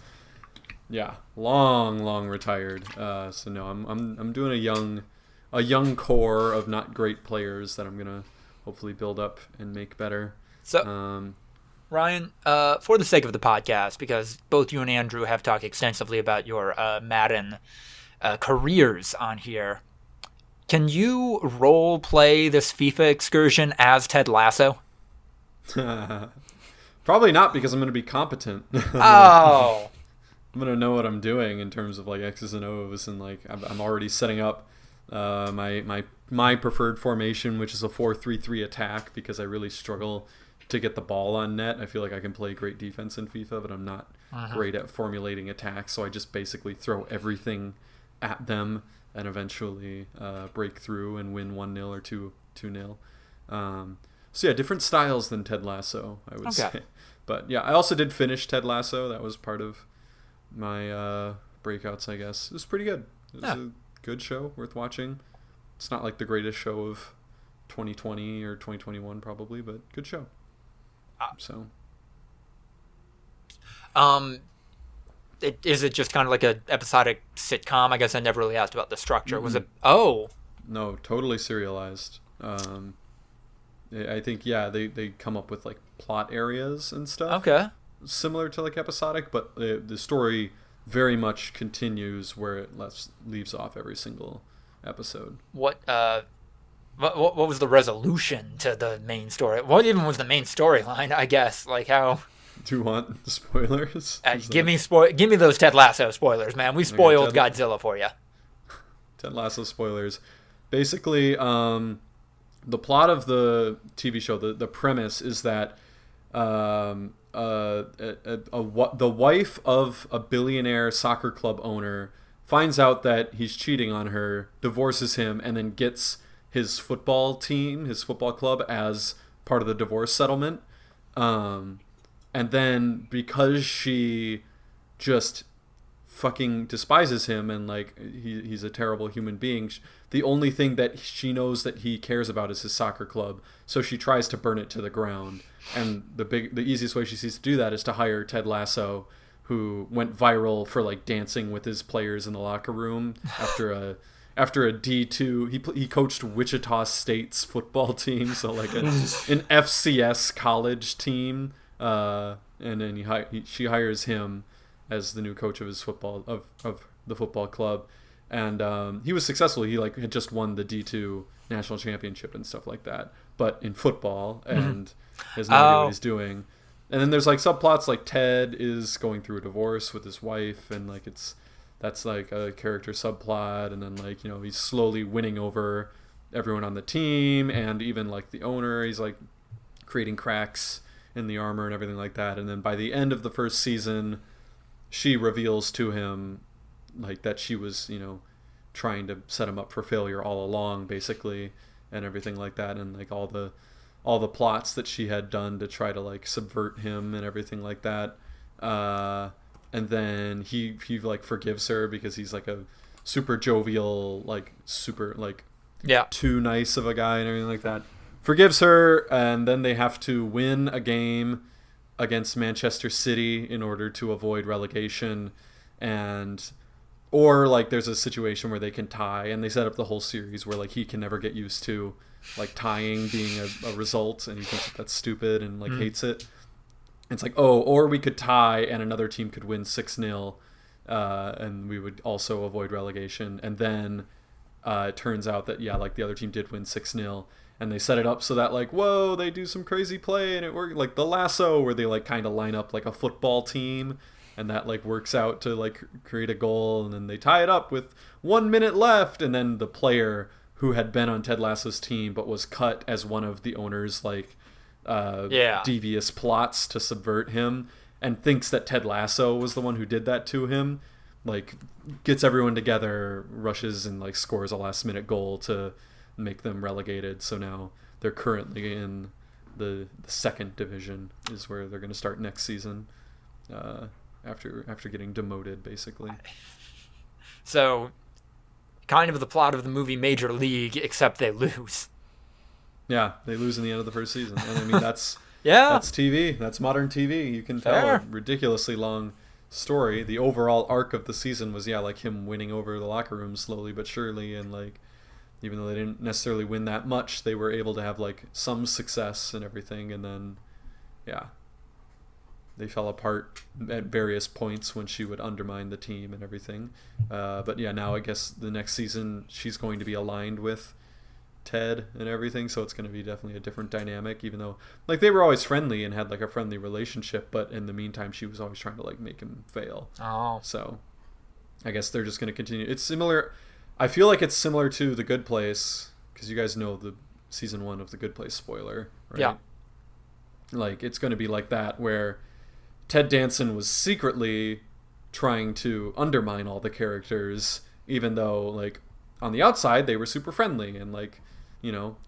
yeah, long retired. So no, I'm doing a young core of not great players that I'm gonna hopefully build up and make better. So, Ryan, for the sake of the podcast, because both you and Andrew have talked extensively about your Madden careers on here, can you role play this FIFA excursion as Ted Lasso? Probably not, because I'm gonna be competent. Oh. I'm gonna know what I'm doing in terms of like X's and O's, and like I'm already setting up my preferred formation, which is a 4-3-3 attack, because I really struggle to get the ball on net. I feel like I can play great defense in FIFA, but I'm not great at formulating attacks, so I just basically throw everything at them and eventually break through and win 1-0 or 2-0. So yeah, different styles than Ted Lasso, I would say. But yeah, I also did finish Ted Lasso. That was part of my breakouts, I guess. It was pretty good. It was a good show, worth watching. It's not like the greatest show of 2020 or 2021 probably, but good show. So is it just kind of like a episodic sitcom? I guess I never really asked about the structure. Was it no, totally serialized. I think they come up with like plot areas and stuff. Okay. Similar to like episodic, but the story very much continues where it leaves off every single episode. What was the resolution to the main story? What even was the main storyline, I guess? Like, how... Do you want spoilers? Give me those Ted Lasso spoilers, man. We spoiled Godzilla for you. Ted Lasso spoilers. Basically, the plot of the TV show, the premise is that the wife of a billionaire soccer club owner finds out that he's cheating on her, divorces him, and then gets his football team, his football club, as part of the divorce settlement. And then because she just fucking despises him and like he's a terrible human being, the only thing that she knows that he cares about is his soccer club, so she tries to burn it to the ground. And the easiest way she sees to do that is to hire Ted Lasso, who went viral for like dancing with his players in the locker room after a D2. He coached Wichita State's football team, so like an FCS college team, and then she hires him as the new coach of his football of the football club, and he was successful. He like had just won the D2 national championship and stuff like that, but in football, and has no idea what he's doing. And then there's like subplots like Ted is going through a divorce with his wife, and like that's like a character subplot, and then like he's slowly winning over everyone on the team, and even like the owner. He's like creating cracks in the armor and everything like that. And then by the end of the first season, she reveals to him like that she was, trying to set him up for failure all along, basically, and everything like that, and like all the plots that she had done to try to like subvert him and everything like that. And then he like forgives her because he's like a super jovial, like super like too nice of a guy and everything like that. Forgives her, and then they have to win a game against Manchester City in order to avoid relegation, or like there's a situation where they can tie, and they set up the whole series where like he can never get used to like tying being a result, and he thinks that's stupid and like hates it. It's like, or we could tie and another team could win 6-0, and we would also avoid relegation. And then it turns out that like the other team did win 6-0, and they set it up so that like, whoa, they do some crazy play and it worked, like the lasso where they like kind of line up like a football team, and that like works out to like create a goal, and then they tie it up with 1 minute left, and then the player who had been on Ted Lasso's team but was cut as one of the owner's like devious plots to subvert him, and thinks that Ted Lasso was the one who did that to him, like gets everyone together, rushes and like scores a last minute goal to make them relegated. So now they're currently in the second division is where they're going to start next season, after getting demoted, basically. So kind of the plot of the movie Major League, except they lose. Yeah, they lose in the end of the first season. And I mean, that's that's TV. That's modern TV. You can tell a ridiculously long story. The overall arc of the season was, like him winning over the locker room slowly but surely. And like, even though they didn't necessarily win that much, they were able to have like some success and everything. And then, they fell apart at various points when she would undermine the team and everything. But now I guess the next season she's going to be aligned with Ted and everything, so it's going to be definitely a different dynamic, even though like they were always friendly and had like a friendly relationship, but in the meantime she was always trying to like make him fail. So I guess they're just going to continue. It's similar, I feel like it's similar to The Good Place, because you guys know the season 1 of The Good Place spoiler, right? Like it's going to be like that, where Ted Danson was secretly trying to undermine all the characters, even though like on the outside they were super friendly and like,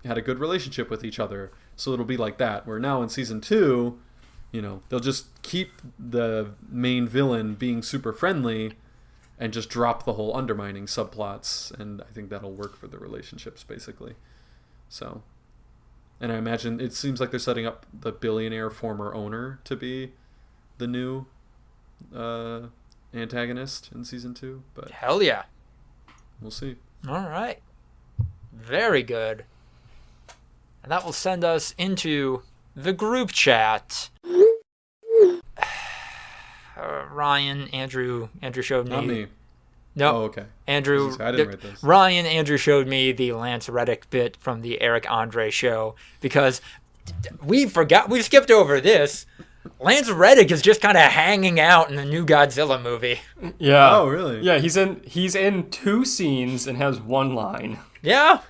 had a good relationship with each other. So it'll be like that, where now in season 2, they'll just keep the main villain being super friendly and just drop the whole undermining subplots, and I think that'll work for the relationships, basically. So, and I imagine it seems like they're setting up the billionaire former owner to be the new antagonist in season 2, but hell yeah, we'll see. All right. Very good. And that will send us into the group chat. Ryan, Andrew showed me. Not me. No. Oh, okay. Andrew. I didn't write this. Ryan, Andrew showed me the Lance Reddick bit from the Eric Andre show, because we skipped over this. Lance Reddick is just kind of hanging out in the new Godzilla movie. Yeah. Oh, really? Yeah, he's in 2 scenes and has 1 line. Yeah.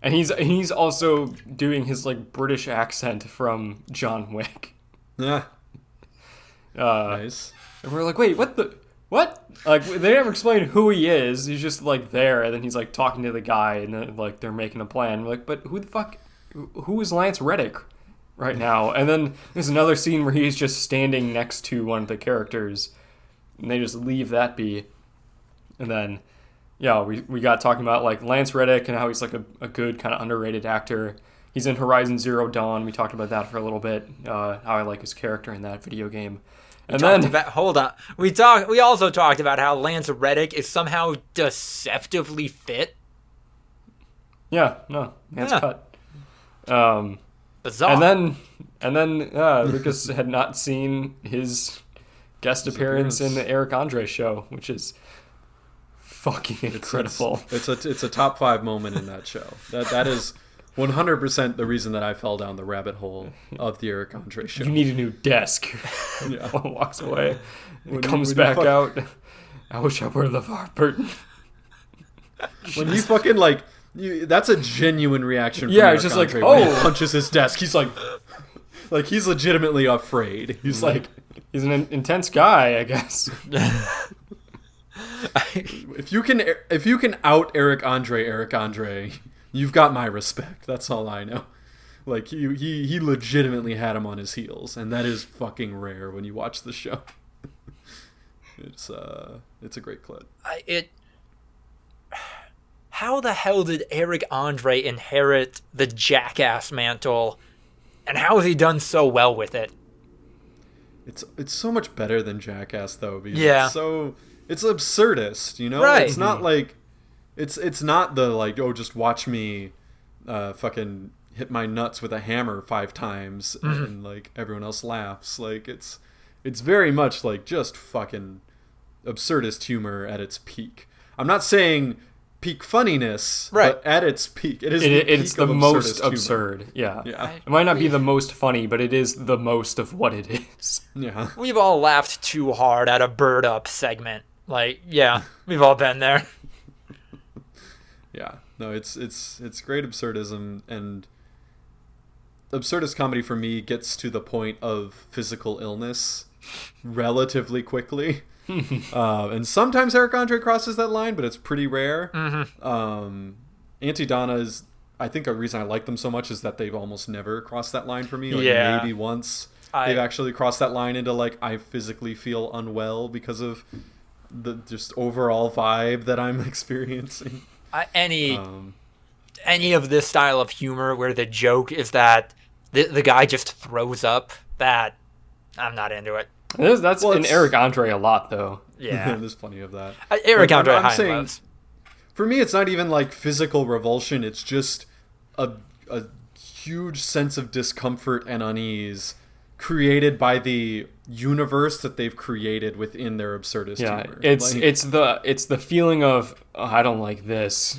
And he's also doing his like British accent from John Wick. Yeah. Nice. And we're like, wait, what? Like, they never explain who he is. He's just like there, and then he's like talking to the guy, and then like they're making a plan. We're like, but who is Lance Reddick right now? And then there's another scene where he's just standing next to one of the characters, and they just leave that be. And then, we got talking about like Lance Reddick and how he's like a good kind of underrated actor. He's in Horizon Zero Dawn. We talked about that for a little bit, how I like his character in that video game. Hold on. We also talked about how Lance Reddick is somehow deceptively fit. Yeah, no, hands cut. Bizarre. And then Lucas had not seen his guest appearance in the Eric Andre show, which is fucking incredible. It's a top 5 moment in that show. That is 100% the reason that I fell down the rabbit hole of the Eric Andre show. You need a new desk. Yeah. Walks away. Comes back out. I wish I were LeVar Burton. When he fucking like That's a genuine reaction. Yeah, from it's just Andre like, when he punches his desk. He's like he's legitimately afraid. He's like, he's an intense guy, I guess. if you can out Eric Andre, you've got my respect. That's all I know. Like he legitimately had him on his heels, and that is fucking rare when you watch the show. It's a great clip. How the hell did Eric Andre inherit the jackass mantle, and how has he done so well with it? It's so much better than Jackass though, because it's absurdist, you know? Right. It's not like it's not the like, oh, just watch me fucking hit my nuts with a hammer 5 times and like everyone else laughs. Like it's very much like just fucking absurdist humor at its peak. I'm not saying peak funniness, but at its peak, it's the most humor. absurd. Yeah. Yeah. It might not be the most funny, but it is the most of what it is. Yeah. We've all laughed too hard at a Bird Up segment. Like, yeah, we've all been there. Yeah. No, it's great absurdism, and absurdist comedy for me gets to the point of physical illness relatively quickly. And sometimes Eric Andre crosses that line, but it's pretty rare. Auntie Donna is, I think a reason I like them so much is that they've almost never crossed that line for me. Like maybe once they've actually crossed that line into like, I physically feel unwell because of the just overall vibe that I'm experiencing. Any of this style of humor where the joke is that the guy just throws up, that I'm not into it. That's in Eric Andre a lot, though. Yeah. There's plenty of that. Eric Andre high and lows. For me, it's not even like physical revulsion. It's just a huge sense of discomfort and unease created by the universe that they've created within their absurdist humor. It's the feeling of, oh, I don't like this.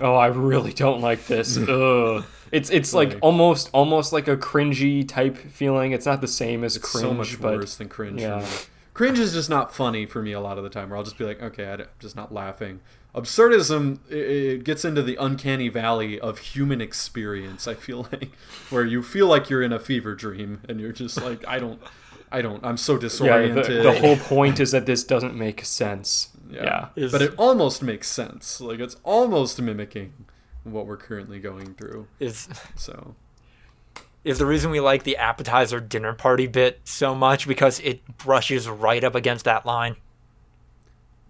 Oh, I really don't like this. Ugh. It's like almost like a cringy type feeling. It's not the same as cringe, so much worse than cringe. Yeah. Cringe is just not funny for me a lot of the time, where I'll just be like, okay, I'm just not laughing. Absurdism, it gets into the uncanny valley of human experience, I feel like, where you feel like you're in a fever dream, and you're just like, I'm so disoriented. Yeah, the whole point is that this doesn't make sense. Yeah. But it almost makes sense. Like, it's almost mimicking what we're currently going through. Is the reason we like the appetizer dinner party bit so much because it brushes right up against that line?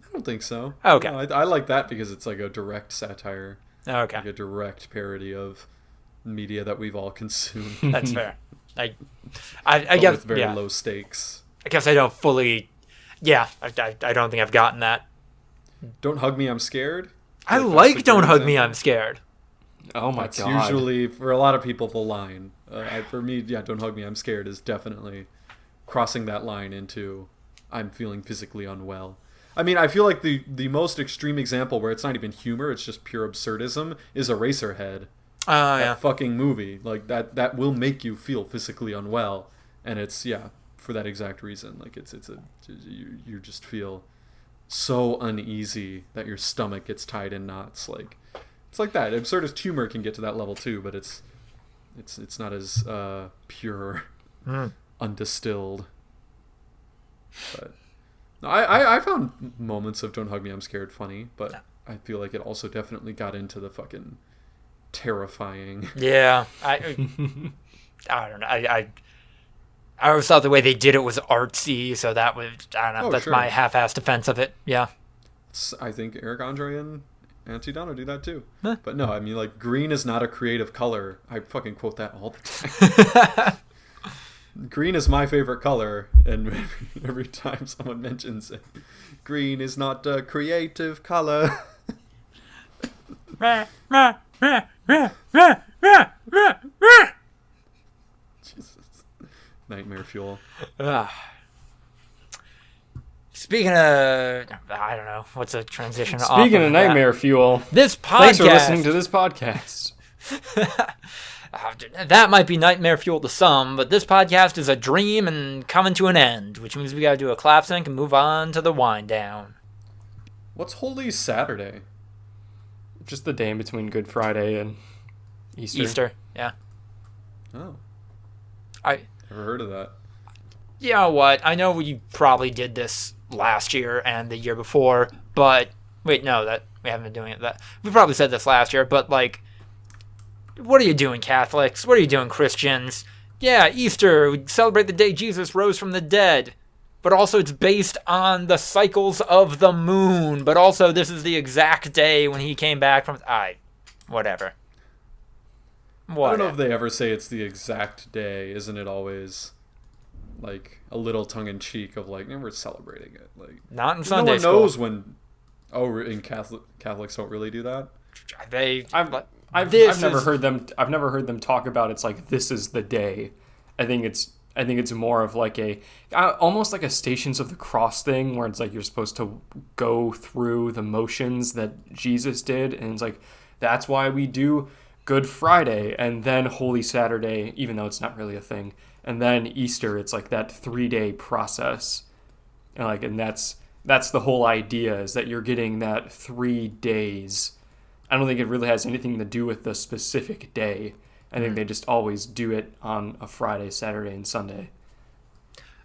I don't think so. Okay. No, I like that because it's like a direct satire. Okay. Like a direct parody of media that we've all consumed. That's fair. I guess with very low stakes. I guess I don't fully. Yeah, I don't think I've gotten that. Don't Hug Me, I'm Scared. I like Don't Hug Me, I'm Scared. Oh my That's god. usually, for a lot of people, the line. For me, Don't Hug Me, I'm Scared is definitely crossing that line into I'm feeling physically unwell. I mean, I feel like the most extreme example where it's not even humor, it's just pure absurdism, is Eraserhead. That fucking movie. Like, that will make you feel physically unwell. And it's, for that exact reason. Like, you just feel so uneasy that your stomach gets tied in knots. Like, it's like that. Absurdist humor can get to that level too, but it's not as pure, undistilled. But no, I found moments of Don't Hug Me, I'm Scared funny, but I feel like it also definitely got into the fucking terrifying. Yeah, I don't know. I always thought the way they did it was artsy, so that was, I don't know, that's my half-assed defense of it. Yeah. I think Eric Andre and Auntie Donna do that too. Huh. But no, I mean, like, green is not a creative color. I fucking quote that all the time. Green is my favorite color, and every time someone mentions it, green is not a creative color. Nightmare fuel. Speaking of, I don't know, what's a transition? Speaking of nightmare fuel, this podcast. Thanks for listening to this podcast. That might be nightmare fuel to some, but this podcast is a dream and coming to an end, which means we got to do a clap sync and move on to the wind down. What's Holy Saturday? Just the day in between Good Friday and Easter. Yeah. Oh, I never heard of that. You know what? I know we probably did this last year and the year before, but wait, no, that we haven't been doing it. That we probably said this last year, but like, what are you doing, Catholics? What are you doing, Christians? Yeah, Easter, we celebrate the day Jesus rose from the dead, but also it's based on the cycles of the moon. But also, this is the exact day when he came back from. Whatever. I don't know if they ever say it's the exact day. Isn't it always like a little tongue in cheek of like, we're celebrating it? Like, not in Sunday no one school. knows when. Oh, in Catholics don't really do that. I've never heard them talk about it's like this is the day. I think it's more of like almost like a Stations of the Cross thing where it's like you're supposed to go through the motions that Jesus did, and it's like that's why we do Good Friday and then Holy Saturday, even though it's not really a thing, and then Easter. It's like that 3-day process, and that's the whole idea, is that you're getting that 3 days. I don't think it really has anything to do with the specific day. I think they just always do it on a Friday, Saturday, and Sunday.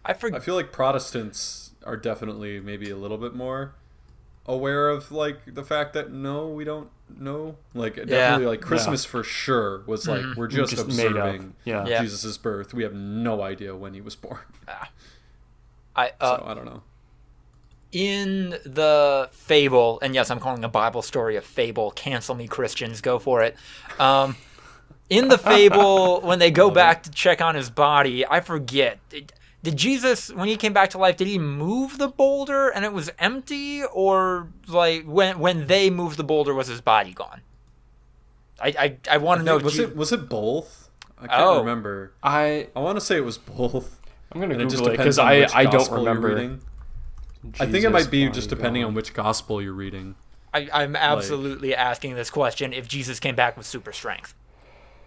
I feel like Protestants are definitely maybe a little bit more aware of like the fact that no, we don't know. Like definitely like Christmas for sure was like we're just observing Jesus' birth. We have no idea when he was born. So I don't know. In the fable, and yes, I'm calling a Bible story a fable. Cancel me, Christians. Go for it. In the fable, when they go back to check on his body, I forget. Did Jesus, when he came back to life, did he move the boulder and it was empty? Or like when they moved the boulder, was his body gone? I want to know. Was it both? I can't remember. I want to say it was both. I'm going to Google it because I don't remember. I think it might be just depending on which gospel you're reading. I'm absolutely asking this question if Jesus came back with super strength.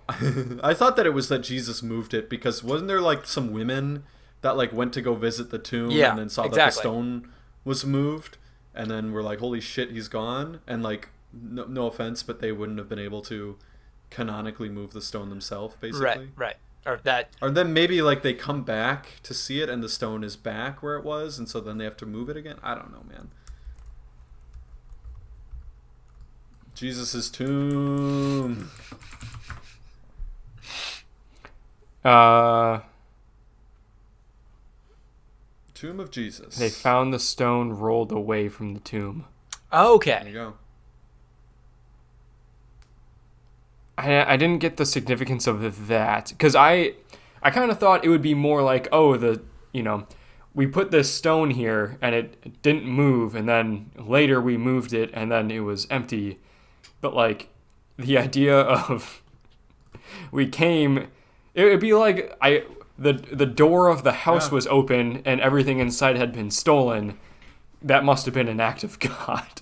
I thought that it was that Jesus moved it because wasn't there like some women that like went to go visit the tomb and then saw that the stone was moved and then were like, holy shit, he's gone? And like, no offense, but they wouldn't have been able to canonically move the stone themselves, basically. Right. Or then maybe like they come back to see it and the stone is back where it was, and so then they have to move it again. I don't know, man. Jesus' tomb. Tomb of Jesus. They found the stone rolled away from the tomb. Okay. There you go. I didn't get the significance of that because I kind of thought it would be more like, we put this stone here and it didn't move, and then later we moved it and then it was empty. But like the idea of we came, it would be like the door of the house was open and everything inside had been stolen. That must have been an act of God.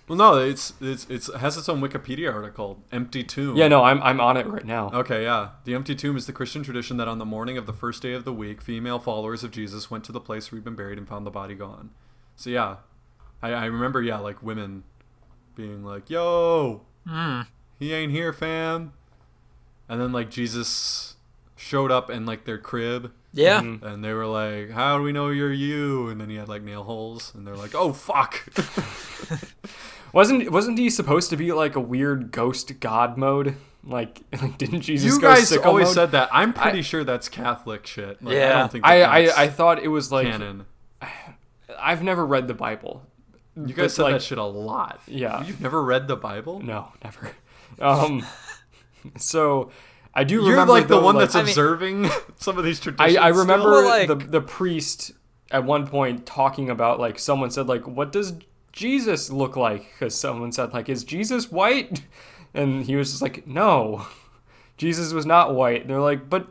Well, no, it has its own Wikipedia article, Empty Tomb. Yeah, no, I'm on it right now. Okay, yeah. The empty tomb is the Christian tradition that on the morning of the first day of the week, female followers of Jesus went to the place where he'd been buried and found the body gone. So yeah, I remember, like women being like, yo, he ain't here, fam. And then like Jesus showed up in like their crib. Yeah. And they were like, how do we know you're you? And then he had like nail holes. And they're like, oh, fuck. Wasn't he supposed to be like a weird ghost god mode? Like didn't Jesus you go guys sicko always mode? said that. I'm pretty sure that's Catholic shit. Like, yeah. I don't think that's I thought it was like canon. I've never read the Bible. You guys said that shit a lot. Yeah. You've never read the Bible? No, never. So I do You're remember like the one that's I mean, observing some of these traditions. I remember still? the priest at one point talking about like someone said like, what does Jesus look like? Because someone said like, is Jesus white? And he was just like, no, Jesus was not white. And they're like, but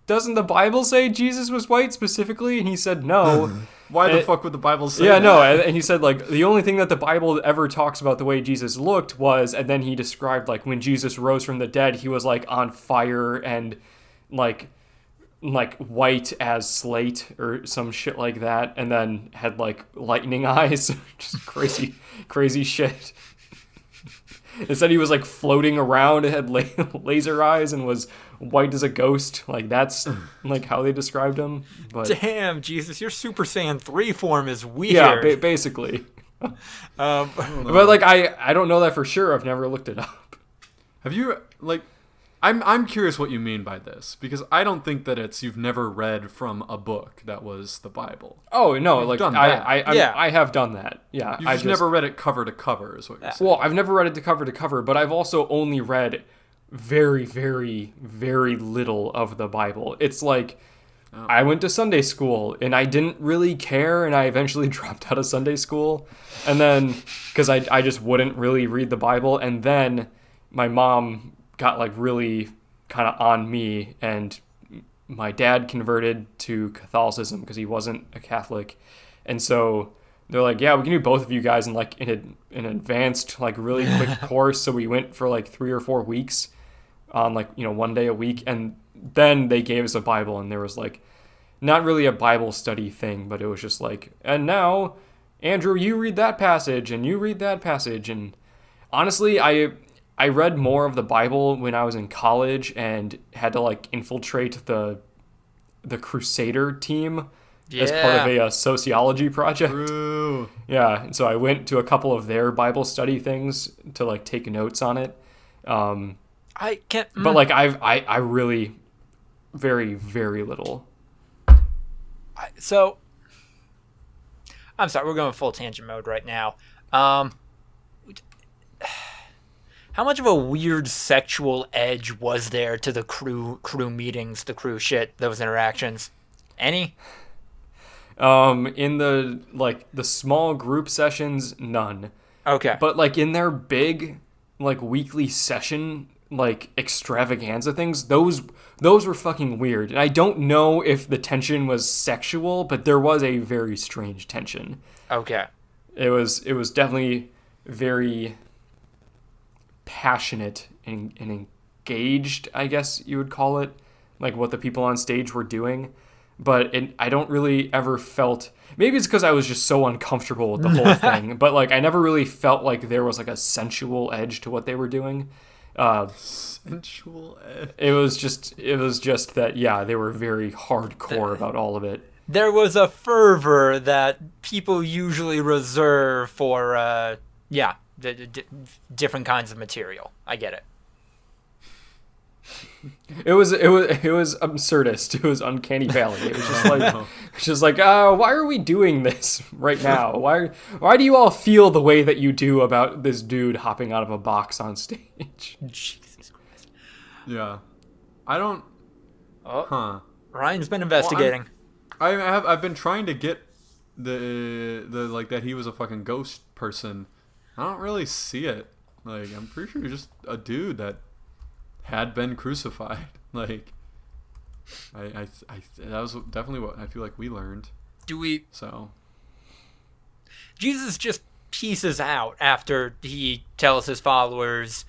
doesn't the Bible say Jesus was white specifically? And he said no. Why the fuck would the Bible say that? that? No, and he said like the only thing that the Bible ever talks about the way Jesus looked was, and then he described like when Jesus rose from the dead, he was like on fire and like white as slate or some shit like that, and then had like lightning eyes. Just crazy shit. It said he was like floating around, had laser eyes, and was white as a ghost. Like that's like how they described him. But damn, Jesus, your Super Saiyan 3 form is weird. yeah, basically. But like I don't know that for sure. I've never looked it up. Have you like? I'm curious what you mean by this, because I don't think that you've never read from a book that was the Bible. Oh no, You've like done that. I have done that. Yeah, You've just never read it cover to cover, is what you're saying. Well, I've never read it to cover, but I've also only read very, very, very little of the Bible. It's like I went to Sunday school and I didn't really care, and I eventually dropped out of Sunday school, and then because I just wouldn't really read the Bible, and then my mom got like really kind of on me, and my dad converted to Catholicism because he wasn't a Catholic, and so they're like, yeah, we can do both of you guys in like an advanced like really quick course. So we went for like 3 or 4 weeks on like, you know, 1 day a week, and then they gave us a Bible, and there was like not really a Bible study thing, but it was just like, and now Andrew, you read that passage and you read that passage. And honestly, I read more of the Bible when I was in college and had to like infiltrate the Crusader team as part of a sociology project. True. Yeah, and so I went to a couple of their Bible study things to like take notes on it. I can't. But like I really very, very little. So I'm sorry, we're going full tangent mode right now. How much of a weird sexual edge was there to the crew meetings, the crew shit, those interactions? Any? In the small group sessions, none. Okay. But like in their big like weekly session like extravaganza things, those were fucking weird. And I don't know if the tension was sexual, but there was a very strange tension. Okay. It was definitely very passionate and engaged, I guess you would call it, like what the people on stage were doing. But I don't really ever felt, maybe it's because I was just so uncomfortable with the whole thing, but like I never really felt like there was like a sensual edge to what they were doing. Sensual edge. It was just that, yeah, they were very hardcore about all of it. There was a fervor that people usually reserve for, different kinds of material. I get it. It was absurdist. It was uncanny valley. It was just like, why are we doing this right now? Why do you all feel the way that you do about this dude hopping out of a box on stage? Jesus Christ. Yeah, I don't. Ryan's been investigating. Well, I've been trying to get the like that he was a fucking ghost person. I don't really see it. Like, I'm pretty sure he's just a dude that had been crucified. Like, I that was definitely what I feel like we learned. So Jesus just pieces out after he tells his followers,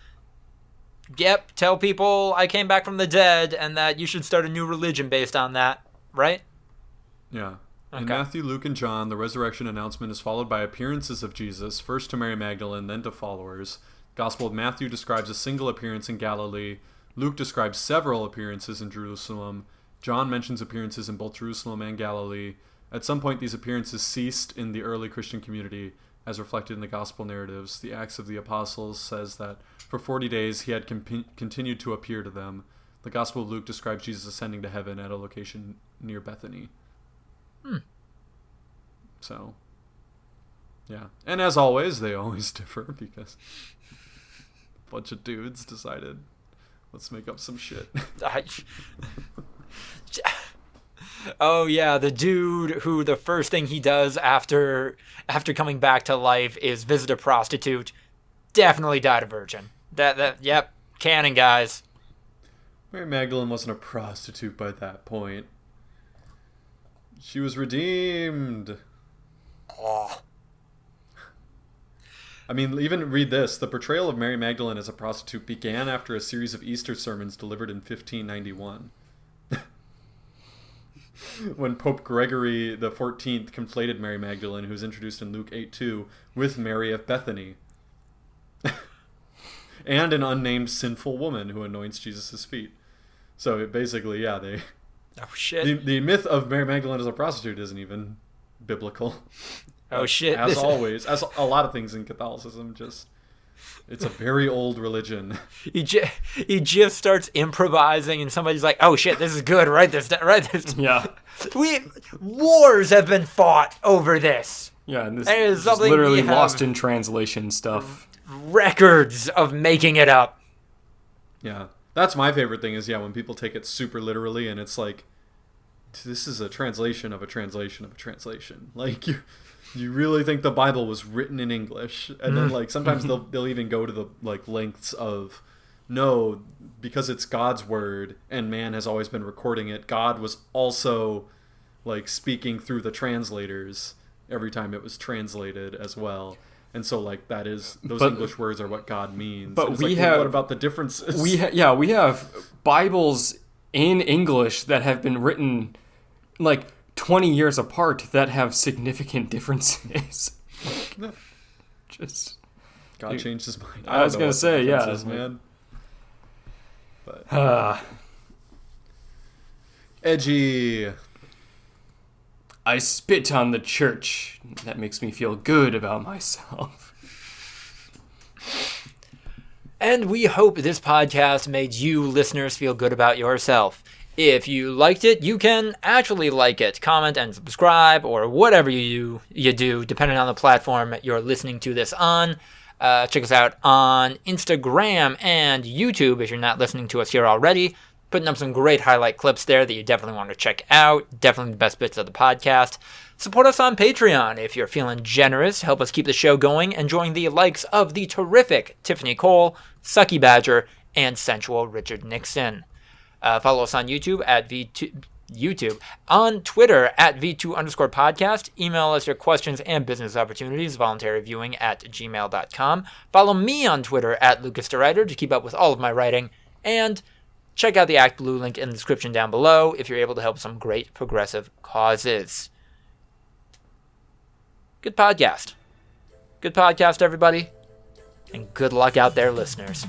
yep, tell people I came back from the dead and that you should start a new religion based on that, right? Yeah. Okay. In Matthew, Luke, and John, the resurrection announcement is followed by appearances of Jesus, first to Mary Magdalene, then to followers. Gospel of Matthew describes a single appearance in Galilee. Luke describes several appearances in Jerusalem. John mentions appearances in both Jerusalem and Galilee. At some point, these appearances ceased in the early Christian community, as reflected in the gospel narratives. The Acts of the Apostles says that for 40 days he had continued to appear to them. The Gospel of Luke describes Jesus ascending to heaven at a location near Bethany. So, yeah. And as always, they always differ because a bunch of dudes decided, let's make up some shit. Oh yeah, the dude who the first thing he does after coming back to life is visit a prostitute. Definitely died a virgin. Yep, canon, guys. Mary Magdalene wasn't a prostitute by that point. She was redeemed. Oh. I mean, even read this. The portrayal of Mary Magdalene as a prostitute began after a series of Easter sermons delivered in 1591. When Pope Gregory XIV conflated Mary Magdalene, who is introduced in Luke 8:2, with Mary of Bethany. and an unnamed sinful woman who anoints Jesus' feet. So it basically, they... Oh, shit. The myth of Mary Magdalene as a prostitute isn't even biblical. Oh, shit. As always, as a lot of things in Catholicism, it's a very old religion. He just starts improvising, and somebody's like, "Oh shit, this is good. Write this down. Write this." Yeah. Wars have been fought over this. Yeah, and this is is literally lost in translation stuff. Records of making it up. Yeah, that's my favorite thing is when people take it super literally, and it's like, this is a translation of a translation of a translation. Like you really think the Bible was written in English? And then like sometimes they'll even go to the like lengths of, no, because it's God's word and man has always been recording it, God was also like speaking through the translators every time it was translated as well. And so like that is, those English words are what God means. But we like, have, what about the differences? We have Bibles in English that have been written like 20 years apart that have significant differences. Just God changed his mind. I was gonna say, man. But edgy. I spit on the church. That makes me feel good about myself. And we hope this podcast made you listeners feel good about yourself. If you liked it, you can actually like it, comment, and subscribe, or whatever you do, depending on the platform you're listening to this on. Check us out on Instagram and YouTube if you're not listening to us here already. Putting up some great highlight clips there that you definitely want to check out. Definitely the best bits of the podcast. Support us on Patreon if you're feeling generous. Help us keep the show going, enjoying the likes of the terrific Tiffany Cole, Sucky Badger, and sensual Richard Nixon. Follow us on YouTube at YouTube, on Twitter at V2_podcast. Email us your questions and business opportunities, voluntaryviewing@gmail.com. Follow me on Twitter at LucasTheWriter to keep up with all of my writing. And check out the ActBlue link in the description down below if you're able to help some great progressive causes. Good podcast. Good podcast, everybody. And good luck out there, listeners.